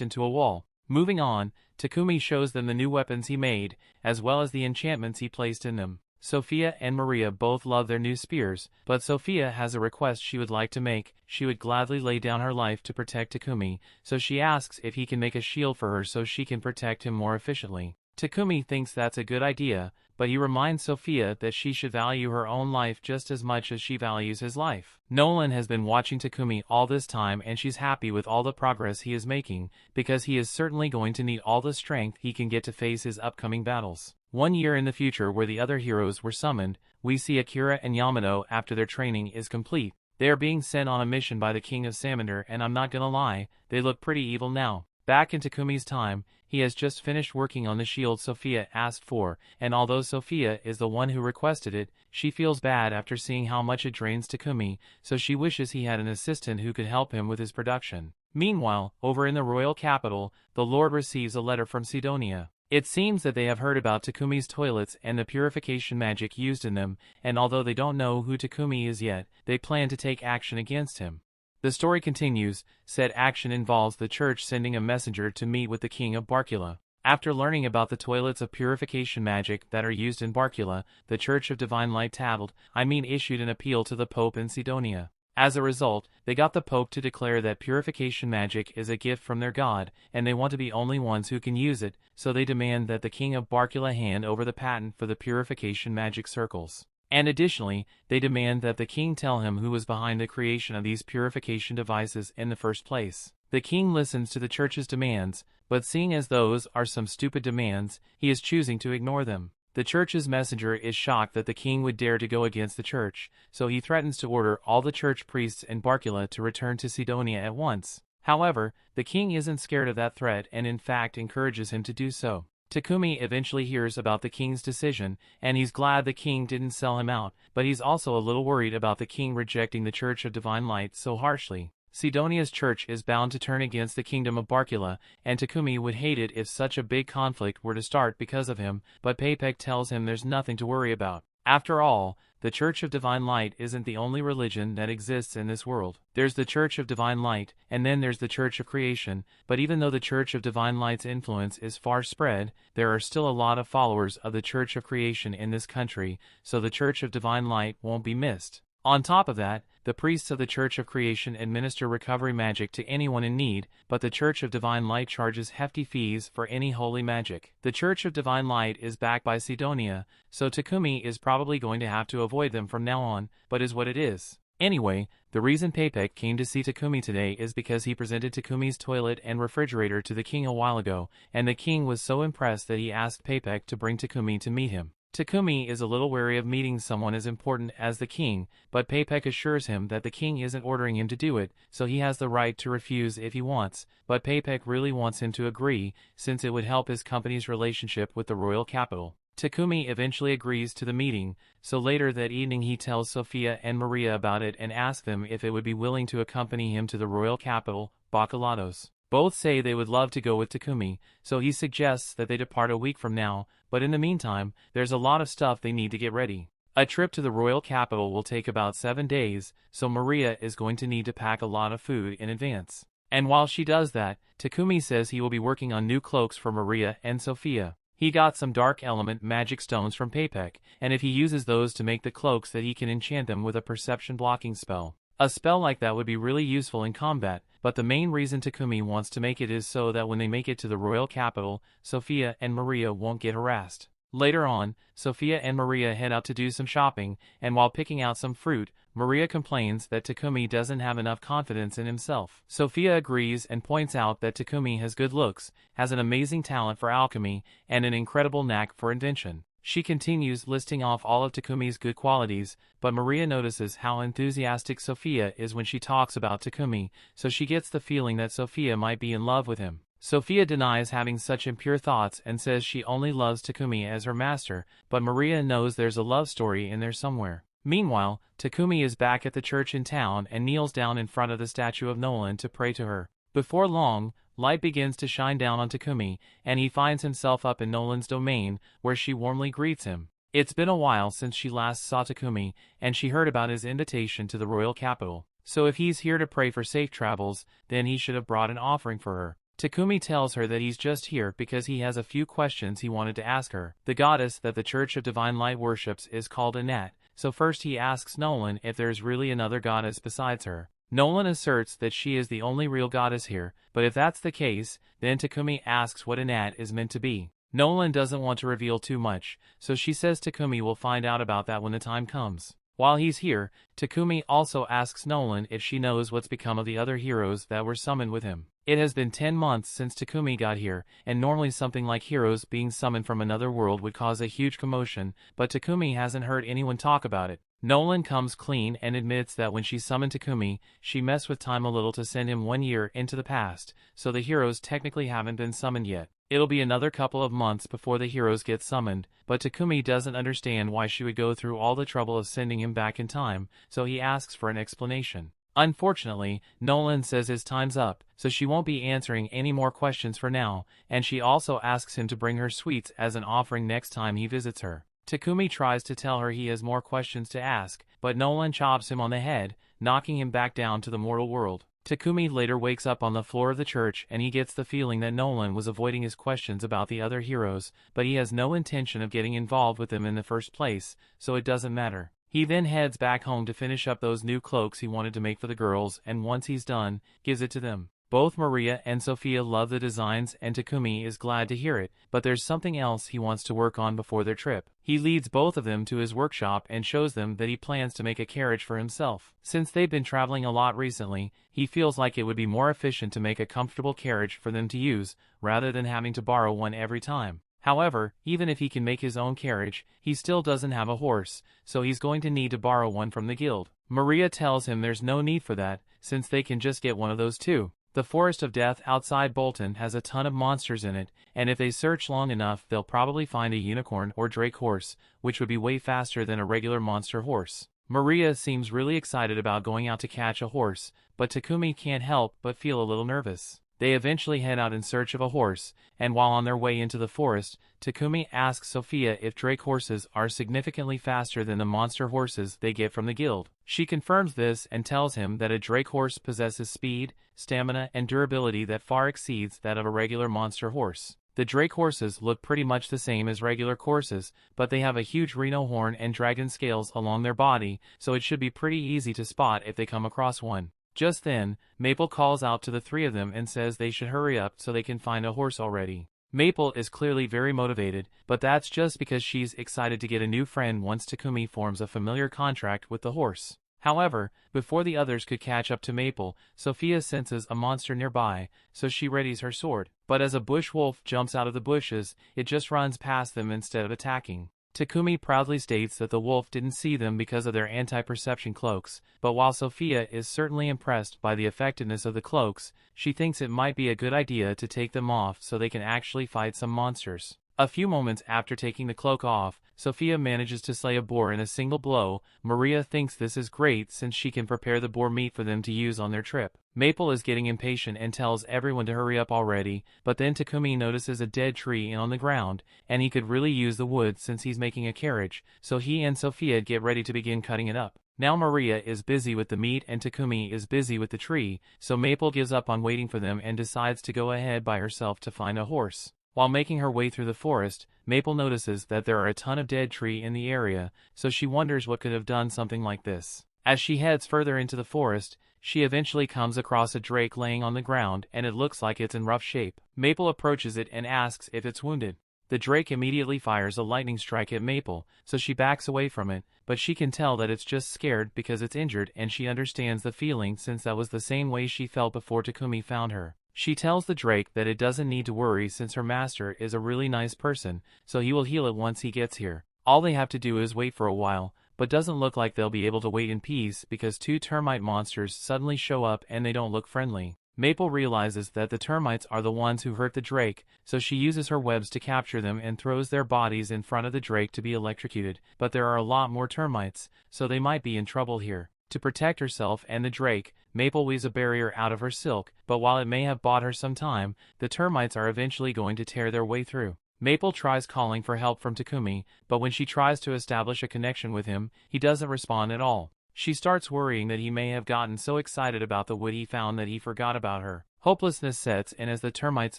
into a wall. Moving on, Takumi shows them the new weapons he made, as well as the enchantments he placed in them. Sophia and Maria both love their new spears, but Sophia has a request she would like to make. She would gladly lay down her life to protect Takumi, so she asks if he can make a shield for her so she can protect him more efficiently. Takumi thinks that's a good idea, but he reminds Sophia that she should value her own life just as much as she values his life. Nolan has been watching Takumi all this time and she's happy with all the progress he is making, because he is certainly going to need all the strength he can get to face his upcoming battles. 1 year in the future where the other heroes were summoned, we see Akira and Yamato after their training is complete. They are being sent on a mission by the King of Salamander, and I'm not gonna lie, they look pretty evil now. Back in Takumi's time, he has just finished working on the shield Sophia asked for, and although Sophia is the one who requested it, she feels bad after seeing how much it drains Takumi, so she wishes he had an assistant who could help him with his production. Meanwhile, over in the royal capital, the Lord receives a letter from Sidonia. It seems that they have heard about Takumi's toilets and the purification magic used in them, and although they don't know who Takumi is yet, they plan to take action against him. The story continues. Said action involves the church sending a messenger to meet with the king of Barkula. After learning about the toilets of purification magic that are used in Barkula, the Church of Divine Light issued an appeal to the Pope in Sidonia. As a result, they got the Pope to declare that purification magic is a gift from their god, and they want to be only ones who can use it, so they demand that the king of Barkula hand over the patent for the purification magic circles. And additionally, they demand that the king tell him who was behind the creation of these purification devices in the first place. The king listens to the church's demands, but seeing as those are some stupid demands, he is choosing to ignore them. The church's messenger is shocked that the king would dare to go against the church, so he threatens to order all the church priests in Barkula to return to Sidonia at once. However, the king isn't scared of that threat and in fact encourages him to do so. Takumi eventually hears about the king's decision, and he's glad the king didn't sell him out, but he's also a little worried about the king rejecting the Church of Divine Light so harshly. Sidonia's church is bound to turn against the kingdom of Barkula, and Takumi would hate it if such a big conflict were to start because of him, but Paypek tells him there's nothing to worry about. After all, the Church of Divine Light isn't the only religion that exists in this world. There's the Church of Divine Light, and then there's the Church of Creation, but even though the Church of Divine Light's influence is far spread, there are still a lot of followers of the Church of Creation in this country, so the Church of Divine Light won't be missed. On top of that, the priests of the Church of Creation administer recovery magic to anyone in need, but the Church of Divine Light charges hefty fees for any holy magic. The Church of Divine Light is backed by Sidonia, so Takumi is probably going to have to avoid them from now on, but is what it is. Anyway, the reason Paypek came to see Takumi today is because he presented Takumi's toilet and refrigerator to the king a while ago, and the king was so impressed that he asked Paypek to bring Takumi to meet him. Takumi is a little wary of meeting someone as important as the king, but Paypek assures him that the king isn't ordering him to do it, so he has the right to refuse if he wants, but Paypek really wants him to agree, since it would help his company's relationship with the royal capital. Takumi eventually agrees to the meeting, so later that evening he tells Sophia and Maria about it and asks them if it would be willing to accompany him to the royal capital, Bakulados. Both say they would love to go with Takumi, so he suggests that they depart a week from now, but in the meantime, there's a lot of stuff they need to get ready. A trip to the royal capital will take about 7 days, so Maria is going to need to pack a lot of food in advance. And while she does that, Takumi says he will be working on new cloaks for Maria and Sophia. He got some dark element magic stones from Papek, and if he uses those to make the cloaks that he can enchant them with a perception blocking spell. A spell like that would be really useful in combat, but the main reason Takumi wants to make it is so that when they make it to the royal capital, Sophia and Maria won't get harassed. Later on, Sophia and Maria head out to do some shopping, and while picking out some fruit, Maria complains that Takumi doesn't have enough confidence in himself. Sophia agrees and points out that Takumi has good looks, has an amazing talent for alchemy, and an incredible knack for invention. She continues listing off all of Takumi's good qualities, but Maria notices how enthusiastic Sophia is when she talks about Takumi, so she gets the feeling that Sophia might be in love with him. Sophia denies having such impure thoughts and says she only loves Takumi as her master, but Maria knows there's a love story in there somewhere. Meanwhile, Takumi is back at the church in town and kneels down in front of the statue of Nolan to pray to her. Before long, light begins to shine down on Takumi, and he finds himself up in Nolan's domain, where she warmly greets him. It's been a while since she last saw Takumi, and she heard about his invitation to the royal capital. So if he's here to pray for safe travels, then he should have brought an offering for her. Takumi tells her that he's just here because he has a few questions he wanted to ask her. The goddess that the Church of Divine Light worships is called Anat, so first he asks Nolan if there's really another goddess besides her. Nolan asserts that she is the only real goddess here, but if that's the case, then Takumi asks what Anat is meant to be. Nolan doesn't want to reveal too much, so she says Takumi will find out about that when the time comes. While he's here, Takumi also asks Nolan if she knows what's become of the other heroes that were summoned with him. It has been 10 months since Takumi got here, and normally something like heroes being summoned from another world would cause a huge commotion, but Takumi hasn't heard anyone talk about it. Nolan comes clean and admits that when she summoned Takumi, she messed with time a little to send him 1 year into the past, so the heroes technically haven't been summoned yet. It'll be another couple of months before the heroes get summoned, but Takumi doesn't understand why she would go through all the trouble of sending him back in time, so he asks for an explanation. Unfortunately, Nolan says his time's up, so she won't be answering any more questions for now, and she also asks him to bring her sweets as an offering next time he visits her. Takumi tries to tell her he has more questions to ask, but Nolan chops him on the head, knocking him back down to the mortal world. Takumi later wakes up on the floor of the church and he gets the feeling that Nolan was avoiding his questions about the other heroes, but he has no intention of getting involved with them in the first place, so it doesn't matter. He then heads back home to finish up those new cloaks he wanted to make for the girls, and once he's done, gives it to them. Both Maria and Sophia love the designs and Takumi is glad to hear it, but there's something else he wants to work on before their trip. He leads both of them to his workshop and shows them that he plans to make a carriage for himself. Since they've been traveling a lot recently, he feels like it would be more efficient to make a comfortable carriage for them to use, rather than having to borrow one every time. However, even if he can make his own carriage, he still doesn't have a horse, so he's going to need to borrow one from the guild. Maria tells him there's no need for that, since they can just get one of those too. The Forest of Death outside Bolton has a ton of monsters in it, and if they search long enough they'll probably find a unicorn or drake horse, which would be way faster than a regular monster horse. Maria seems really excited about going out to catch a horse, but Takumi can't help but feel a little nervous. They eventually head out in search of a horse, and while on their way into the forest, Takumi asks Sophia if drake horses are significantly faster than the monster horses they get from the guild. She confirms this and tells him that a drake horse possesses speed, stamina, and durability that far exceeds that of a regular monster horse. The drake horses look pretty much the same as regular horses, but they have a huge rhino horn and dragon scales along their body, so it should be pretty easy to spot if they come across one. Just then, Maple calls out to the three of them and says they should hurry up so they can find a horse already. Maple is clearly very motivated, but that's just because she's excited to get a new friend once Takumi forms a familiar contract with the horse. However, before the others could catch up to Maple, Sophia senses a monster nearby, so she readies her sword. But as a bush wolf jumps out of the bushes, it just runs past them instead of attacking. Takumi proudly states that the wolf didn't see them because of their anti-perception cloaks, but while Sophia is certainly impressed by the effectiveness of the cloaks, she thinks it might be a good idea to take them off so they can actually fight some monsters. A few moments after taking the cloak off, Sophia manages to slay a boar in a single blow. Maria thinks this is great since she can prepare the boar meat for them to use on their trip. Maple is getting impatient and tells everyone to hurry up already, but then Takumi notices a dead tree on the ground, and he could really use the wood since he's making a carriage, so he and Sophia get ready to begin cutting it up. Now Maria is busy with the meat and Takumi is busy with the tree, so Maple gives up on waiting for them and decides to go ahead by herself to find a horse. While making her way through the forest, Maple notices that there are a ton of dead tree in the area, so she wonders what could have done something like this. As she heads further into the forest, she eventually comes across a drake laying on the ground and it looks like it's in rough shape. Maple approaches it and asks if it's wounded. The drake immediately fires a lightning strike at Maple, so she backs away from it, but she can tell that it's just scared because it's injured and she understands the feeling since that was the same way she felt before Takumi found her. She tells the drake that it doesn't need to worry since her master is a really nice person, so he will heal it once he gets here. All they have to do is wait for a while, but doesn't look like they'll be able to wait in peace because two termite monsters suddenly show up and they don't look friendly. Maple realizes that the termites are the ones who hurt the drake, so she uses her webs to capture them and throws their bodies in front of the drake to be electrocuted, but there are a lot more termites, so they might be in trouble here. To protect herself and the drake, Maple weaves a barrier out of her silk, but while it may have bought her some time, the termites are eventually going to tear their way through. Maple tries calling for help from Takumi, but when she tries to establish a connection with him, he doesn't respond at all. She starts worrying that he may have gotten so excited about the wood he found that he forgot about her. Hopelessness sets in as the termites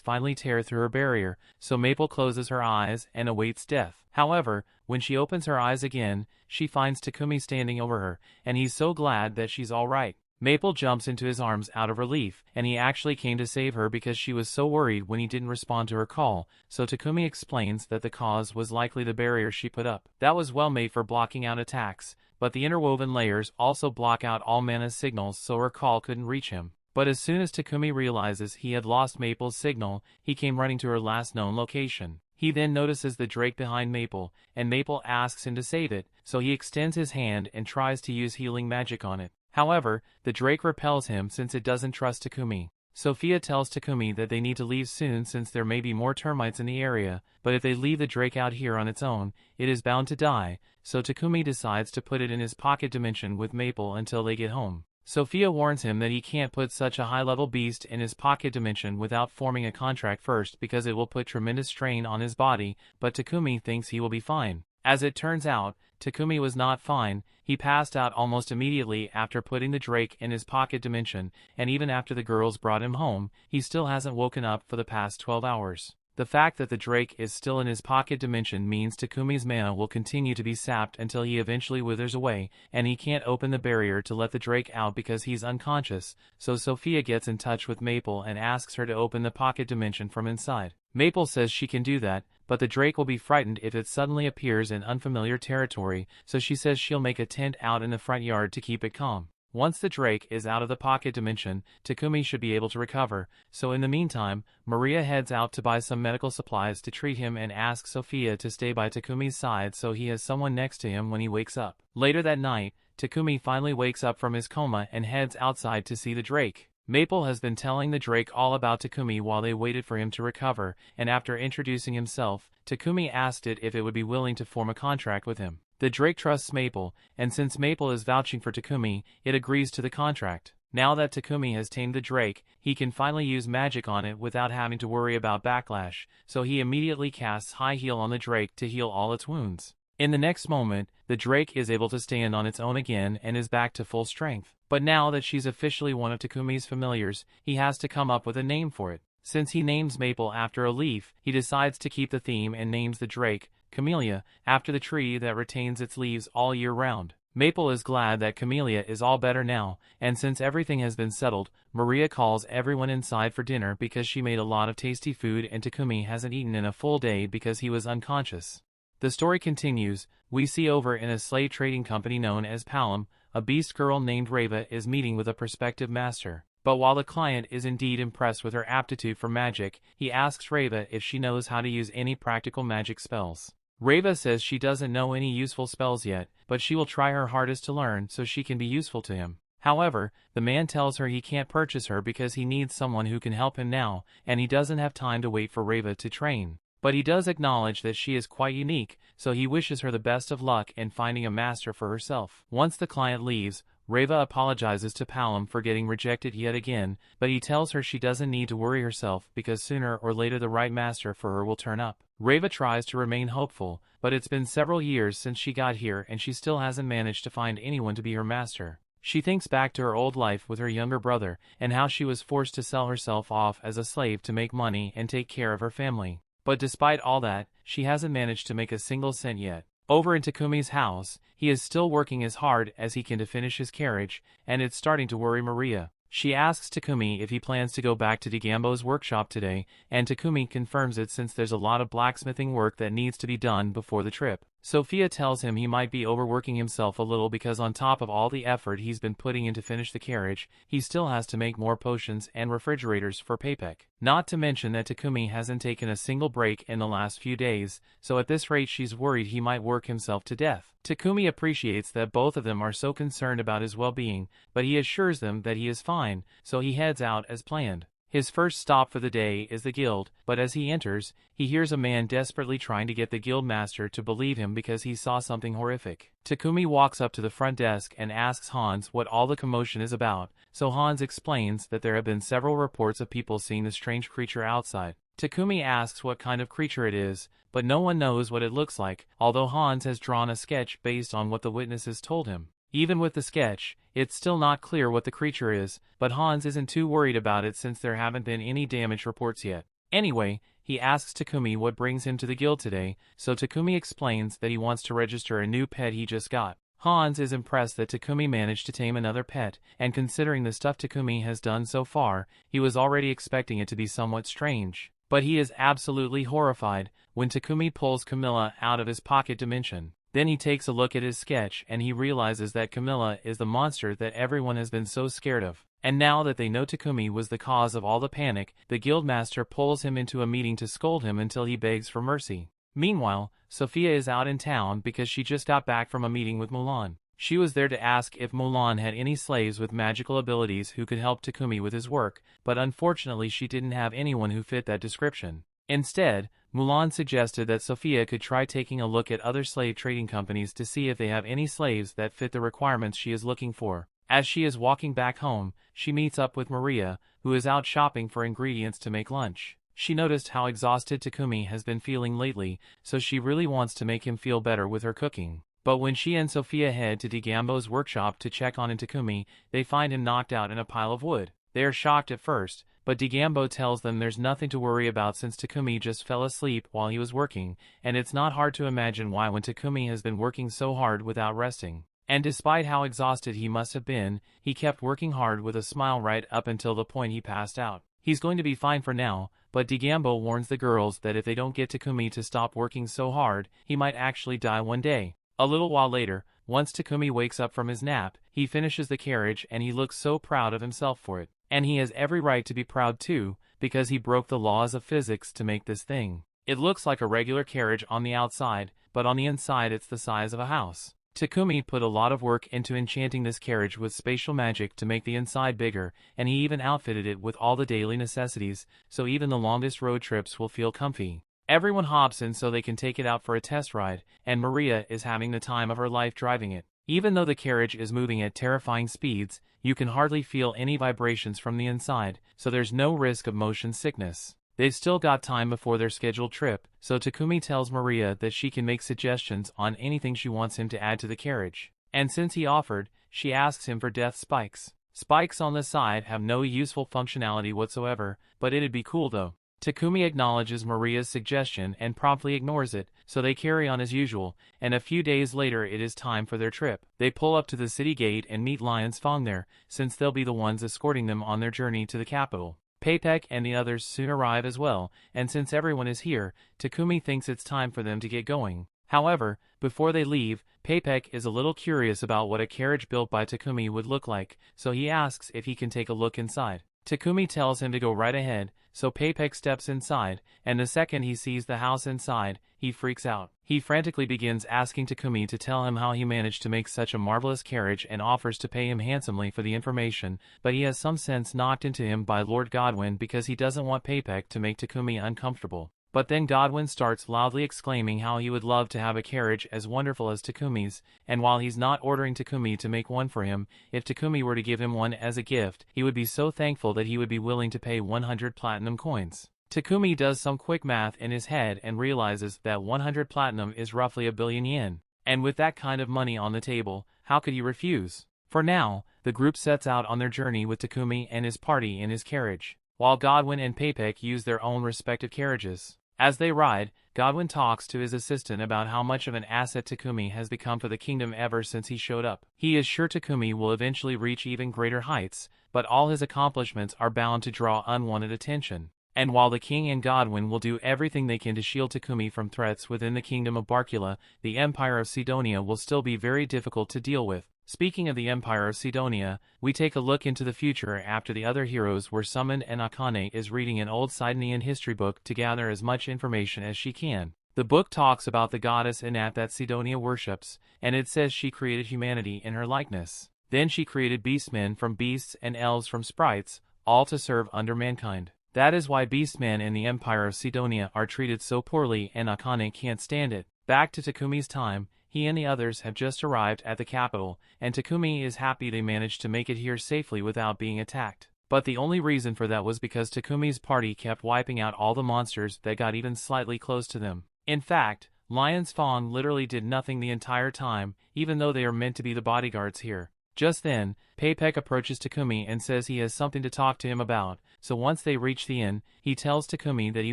finally tear through her barrier, so Maple closes her eyes and awaits death. However, when she opens her eyes again, she finds Takumi standing over her, and he's so glad that she's alright. Maple jumps into his arms out of relief, and he actually came to save her because she was so worried when he didn't respond to her call, so Takumi explains that the cause was likely the barrier she put up. That was well made for blocking out attacks, but the interwoven layers also block out all Mana's signals so her call couldn't reach him. But as soon as Takumi realizes he had lost Maple's signal, he came running to her last known location. He then notices the drake behind Maple, and Maple asks him to save it, so he extends his hand and tries to use healing magic on it. However, the drake repels him since it doesn't trust Takumi. Sophia tells Takumi that they need to leave soon since there may be more termites in the area, but if they leave the drake out here on its own, it is bound to die, so Takumi decides to put it in his pocket dimension with Maple until they get home. Sophia warns him that he can't put such a high-level beast in his pocket dimension without forming a contract first because it will put tremendous strain on his body, but Takumi thinks he will be fine. As it turns out, Takumi was not fine. He passed out almost immediately after putting the drake in his pocket dimension, and even after the girls brought him home, he still hasn't woken up for the past 12 hours. The fact that the drake is still in his pocket dimension means Takumi's mana will continue to be sapped until he eventually withers away, and he can't open the barrier to let the drake out because he's unconscious, so Sophia gets in touch with Maple and asks her to open the pocket dimension from inside. Maple says she can do that, but the drake will be frightened if it suddenly appears in unfamiliar territory, so she says she'll make a tent out in the front yard to keep it calm. Once the drake is out of the pocket dimension, Takumi should be able to recover, so in the meantime, Maria heads out to buy some medical supplies to treat him and asks Sophia to stay by Takumi's side so he has someone next to him when he wakes up. Later that night, Takumi finally wakes up from his coma and heads outside to see the drake. Maple has been telling the drake all about Takumi while they waited for him to recover, and after introducing himself, Takumi asked it if it would be willing to form a contract with him. The drake trusts Maple, and since Maple is vouching for Takumi, it agrees to the contract. Now that Takumi has tamed the drake, he can finally use magic on it without having to worry about backlash, so he immediately casts High Heal on the drake to heal all its wounds. In the next moment, the drake is able to stand on its own again and is back to full strength. But now that she's officially one of Takumi's familiars, he has to come up with a name for it. Since he names Maple after a leaf, he decides to keep the theme and names the drake, Camellia, after the tree that retains its leaves all year round. Maple is glad that Camellia is all better now, and since everything has been settled, Maria calls everyone inside for dinner because she made a lot of tasty food and Takumi hasn't eaten in a full day because he was unconscious. The story continues. We see over in a slave trading company known as Palom, a beast girl named Reva is meeting with a prospective master. But while the client is indeed impressed with her aptitude for magic, he asks Reva if she knows how to use any practical magic spells. Reva says she doesn't know any useful spells yet, but she will try her hardest to learn so she can be useful to him. However, the man tells her he can't purchase her because he needs someone who can help him now, and he doesn't have time to wait for Reva to train. But he does acknowledge that she is quite unique, so he wishes her the best of luck in finding a master for herself. Once the client leaves, Reva apologizes to Palom for getting rejected yet again, but he tells her she doesn't need to worry herself because sooner or later the right master for her will turn up. Reva tries to remain hopeful, but it's been several years since she got here and she still hasn't managed to find anyone to be her master. She thinks back to her old life with her younger brother and how she was forced to sell herself off as a slave to make money and take care of her family. But despite all that, she hasn't managed to make a single cent yet. Over in Takumi's house, he is still working as hard as he can to finish his carriage, and it's starting to worry Maria. She asks Takumi if he plans to go back to Digambo's workshop today, and Takumi confirms it since there's a lot of blacksmithing work that needs to be done before the trip. Sophia tells him he might be overworking himself a little because on top of all the effort he's been putting in to finish the carriage, he still has to make more potions and refrigerators for Paypek. Not to mention that Takumi hasn't taken a single break in the last few days, so at this rate she's worried he might work himself to death. Takumi appreciates that both of them are so concerned about his well-being, but he assures them that he is fine, so he heads out as planned. His first stop for the day is the guild, but as he enters, he hears a man desperately trying to get the guild master to believe him because he saw something horrific. Takumi walks up to the front desk and asks Hans what all the commotion is about, so Hans explains that there have been several reports of people seeing the strange creature outside. Takumi asks what kind of creature it is, but no one knows what it looks like, although Hans has drawn a sketch based on what the witnesses told him. Even with the sketch, it's still not clear what the creature is, but Hans isn't too worried about it since there haven't been any damage reports yet. Anyway, he asks Takumi what brings him to the guild today, so Takumi explains that he wants to register a new pet he just got. Hans is impressed that Takumi managed to tame another pet, and considering the stuff Takumi has done so far, he was already expecting it to be somewhat strange. But he is absolutely horrified when Takumi pulls Camilla out of his pocket dimension. Then he takes a look at his sketch and he realizes that Camilla is the monster that everyone has been so scared of. And now that they know Takumi was the cause of all the panic, the guildmaster pulls him into a meeting to scold him until he begs for mercy. Meanwhile, Sophia is out in town because she just got back from a meeting with Mulan. She was there to ask if Mulan had any slaves with magical abilities who could help Takumi with his work, but unfortunately she didn't have anyone who fit that description. Instead, Mulan suggested that Sophia could try taking a look at other slave trading companies to see if they have any slaves that fit the requirements she is looking for. As she is walking back home, she meets up with Maria, who is out shopping for ingredients to make lunch. She noticed how exhausted Takumi has been feeling lately, so she really wants to make him feel better with her cooking. But when she and Sophia head to Digambo's workshop to check on Takumi, they find him knocked out in a pile of wood. They are shocked at first, but Digambo tells them there's nothing to worry about since Takumi just fell asleep while he was working, and it's not hard to imagine why when Takumi has been working so hard without resting. And despite how exhausted he must have been, he kept working hard with a smile right up until the point he passed out. He's going to be fine for now, but Digambo warns the girls that if they don't get Takumi to stop working so hard, he might actually die one day. A little while later, once Takumi wakes up from his nap, he finishes the carriage and he looks so proud of himself for it. And he has every right to be proud too, because he broke the laws of physics to make this thing. It looks like a regular carriage on the outside, but on the inside it's the size of a house. Takumi put a lot of work into enchanting this carriage with spatial magic to make the inside bigger, and he even outfitted it with all the daily necessities, so even the longest road trips will feel comfy. Everyone hops in so they can take it out for a test ride, and Maria is having the time of her life driving it. Even though the carriage is moving at terrifying speeds, you can hardly feel any vibrations from the inside, so there's no risk of motion sickness. They've still got time before their scheduled trip, so Takumi tells Maria that she can make suggestions on anything she wants him to add to the carriage. And since he offered, she asks him for death spikes. Spikes on the side have no useful functionality whatsoever, but it'd be cool though. Takumi acknowledges Maria's suggestion and promptly ignores it, so they carry on as usual, and a few days later it is time for their trip. They pull up to the city gate and meet Lion's Fong there, since they'll be the ones escorting them on their journey to the capital. Paypek and the others soon arrive as well, and since everyone is here, Takumi thinks it's time for them to get going. However, before they leave, Paypek is a little curious about what a carriage built by Takumi would look like, so he asks if he can take a look inside. Takumi tells him to go right ahead, so Paypek steps inside, and the second he sees the house inside, he freaks out. He frantically begins asking Takumi to tell him how he managed to make such a marvelous carriage and offers to pay him handsomely for the information, but he has some sense knocked into him by Lord Godwin because he doesn't want Paypek to make Takumi uncomfortable. But then Godwin starts loudly exclaiming how he would love to have a carriage as wonderful as Takumi's, and while he's not ordering Takumi to make one for him, if Takumi were to give him one as a gift, he would be so thankful that he would be willing to pay 100 platinum coins. Takumi does some quick math in his head and realizes that 100 platinum is roughly 1 billion yen. And with that kind of money on the table, how could he refuse? For now, the group sets out on their journey with Takumi and his party in his carriage, while Godwin and Paypek use their own respective carriages. As they ride, Godwin talks to his assistant about how much of an asset Takumi has become for the kingdom ever since he showed up. He is sure Takumi will eventually reach even greater heights, but all his accomplishments are bound to draw unwanted attention. And while the king and Godwin will do everything they can to shield Takumi from threats within the kingdom of Barkula, the Empire of Sidonia will still be very difficult to deal with. Speaking of the Empire of Sidonia, we take a look into the future after the other heroes were summoned and Akane is reading an old Sidonian history book to gather as much information as she can. The book talks about the goddess Inat that Sidonia worships, and it says she created humanity in her likeness. Then she created beastmen from beasts and elves from sprites, all to serve under mankind. That is why beastmen in the Empire of Sidonia are treated so poorly and Akane can't stand it. Back to Takumi's time, he and the others have just arrived at the capital, and Takumi is happy they managed to make it here safely without being attacked. But the only reason for that was because Takumi's party kept wiping out all the monsters that got even slightly close to them. In fact, Lion's Fawn literally did nothing the entire time, even though they are meant to be the bodyguards here. Just then, Peipek approaches Takumi and says he has something to talk to him about, so once they reach the inn, he tells Takumi that he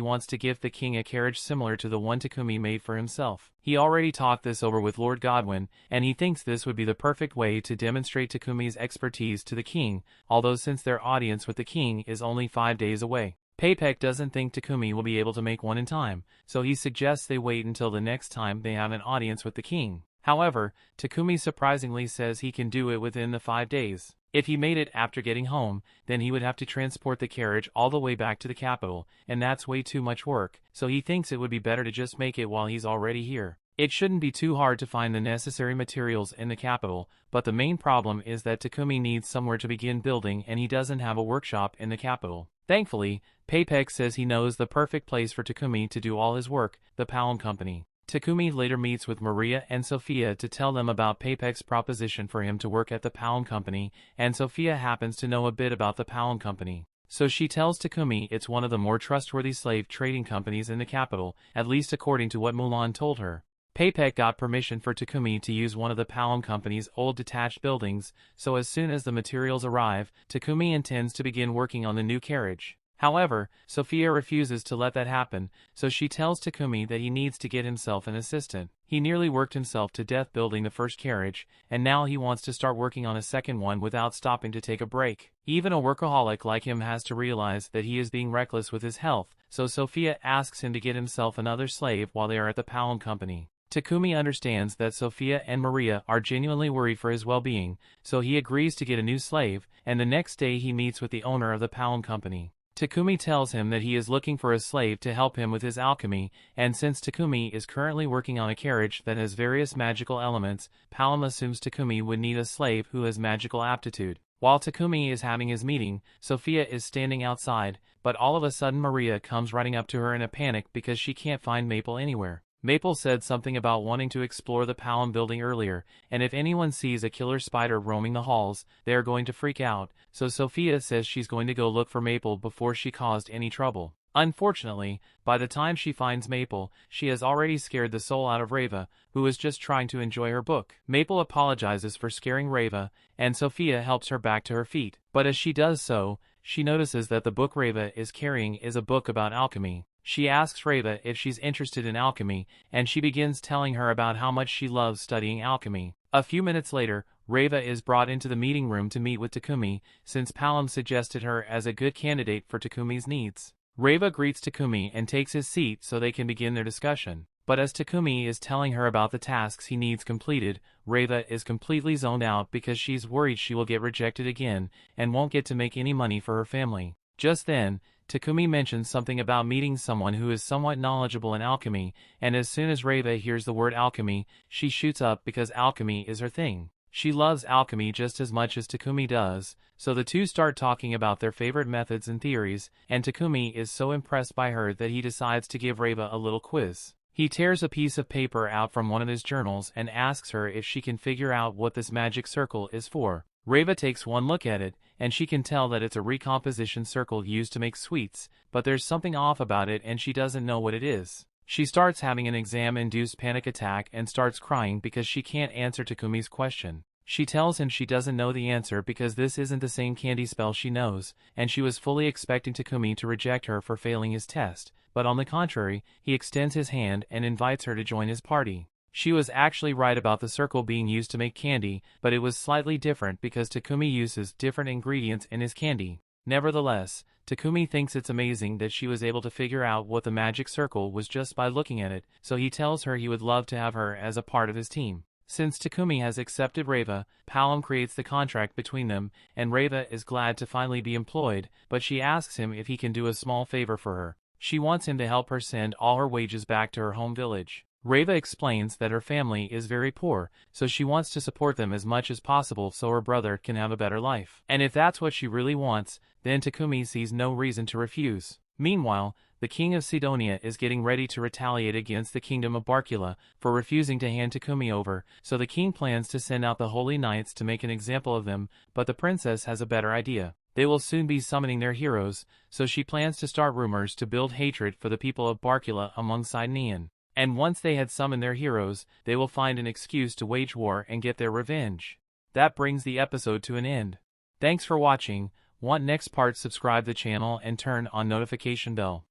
wants to give the king a carriage similar to the one Takumi made for himself. He already talked this over with Lord Godwin, and he thinks this would be the perfect way to demonstrate Takumi's expertise to the king, although since their audience with the king is only 5 days away. Peipek doesn't think Takumi will be able to make one in time, so he suggests they wait until the next time they have an audience with the king. However, Takumi surprisingly says he can do it within the 5 days. If he made it after getting home, then he would have to transport the carriage all the way back to the capital, and that's way too much work, so he thinks it would be better to just make it while he's already here. It shouldn't be too hard to find the necessary materials in the capital, but the main problem is that Takumi needs somewhere to begin building and he doesn't have a workshop in the capital. Thankfully, Peipek says he knows the perfect place for Takumi to do all his work, the Palm Company. Takumi later meets with Maria and Sophia to tell them about Peipek's proposition for him to work at the Palm Company, and Sophia happens to know a bit about the Palm Company. So she tells Takumi it's one of the more trustworthy slave trading companies in the capital, at least according to what Mulan told her. Peipek got permission for Takumi to use one of the Palm Company's old detached buildings, so as soon as the materials arrive, Takumi intends to begin working on the new carriage. However, Sophia refuses to let that happen, so she tells Takumi that he needs to get himself an assistant. He nearly worked himself to death building the first carriage, and now he wants to start working on a second one without stopping to take a break. Even a workaholic like him has to realize that he is being reckless with his health, so Sophia asks him to get himself another slave while they are at the Palm Company. Takumi understands that Sophia and Maria are genuinely worried for his well-being, so he agrees to get a new slave, and the next day he meets with the owner of the Palm Company. Takumi tells him that he is looking for a slave to help him with his alchemy, and since Takumi is currently working on a carriage that has various magical elements, Palm assumes Takumi would need a slave who has magical aptitude. While Takumi is having his meeting, Sophia is standing outside, but all of a sudden Maria comes running up to her in a panic because she can't find Maple anywhere. Maple said something about wanting to explore the Palm building earlier, and if anyone sees a killer spider roaming the halls, they are going to freak out, so Sophia says she's going to go look for Maple before she caused any trouble. Unfortunately, by the time she finds Maple, she has already scared the soul out of Reva, who is just trying to enjoy her book. Maple apologizes for scaring Reva, and Sophia helps her back to her feet, but as she does so, she notices that the book Reva is carrying is a book about alchemy. She asks Reva if she's interested in alchemy, and she begins telling her about how much she loves studying alchemy. A few minutes later, Reva is brought into the meeting room to meet with Takumi, since Palm suggested her as a good candidate for Takumi's needs. Reva greets Takumi and takes his seat so they can begin their discussion. But as Takumi is telling her about the tasks he needs completed, Reva is completely zoned out because she's worried she will get rejected again and won't get to make any money for her family. Just then, Takumi mentions something about meeting someone who is somewhat knowledgeable in alchemy, and as soon as Reva hears the word alchemy, she shoots up because alchemy is her thing. She loves alchemy just as much as Takumi does, so the two start talking about their favorite methods and theories, and Takumi is so impressed by her that he decides to give Reva a little quiz. He tears a piece of paper out from one of his journals and asks her if she can figure out what this magic circle is for. Reva takes one look at it, and she can tell that it's a recomposition circle used to make sweets, but there's something off about it and she doesn't know what it is. She starts having an exam-induced panic attack and starts crying because she can't answer Takumi's question. She tells him she doesn't know the answer because this isn't the same candy spell she knows, and she was fully expecting Takumi to reject her for failing his test, but on the contrary, he extends his hand and invites her to join his party. She was actually right about the circle being used to make candy, but it was slightly different because Takumi uses different ingredients in his candy. Nevertheless, Takumi thinks it's amazing that she was able to figure out what the magic circle was just by looking at it, so he tells her he would love to have her as a part of his team. Since Takumi has accepted Reiva, Palom creates the contract between them, and Reiva is glad to finally be employed, but she asks him if he can do a small favor for her. She wants him to help her send all her wages back to her home village. Reiva explains that her family is very poor, so she wants to support them as much as possible so her brother can have a better life. And if that's what she really wants, then Takumi sees no reason to refuse. Meanwhile, the king of Sidonia is getting ready to retaliate against the kingdom of Barkula for refusing to hand Takumi over, so the king plans to send out the holy knights to make an example of them, but the princess has a better idea. They will soon be summoning their heroes, so she plans to start rumors to build hatred for the people of Barkula among Sidonia. And once they had summoned their heroes, they will find an excuse to wage war and get their revenge. That brings the episode to an end. Thanks for watching. Want next part? Subscribe the channel and turn on notification bell.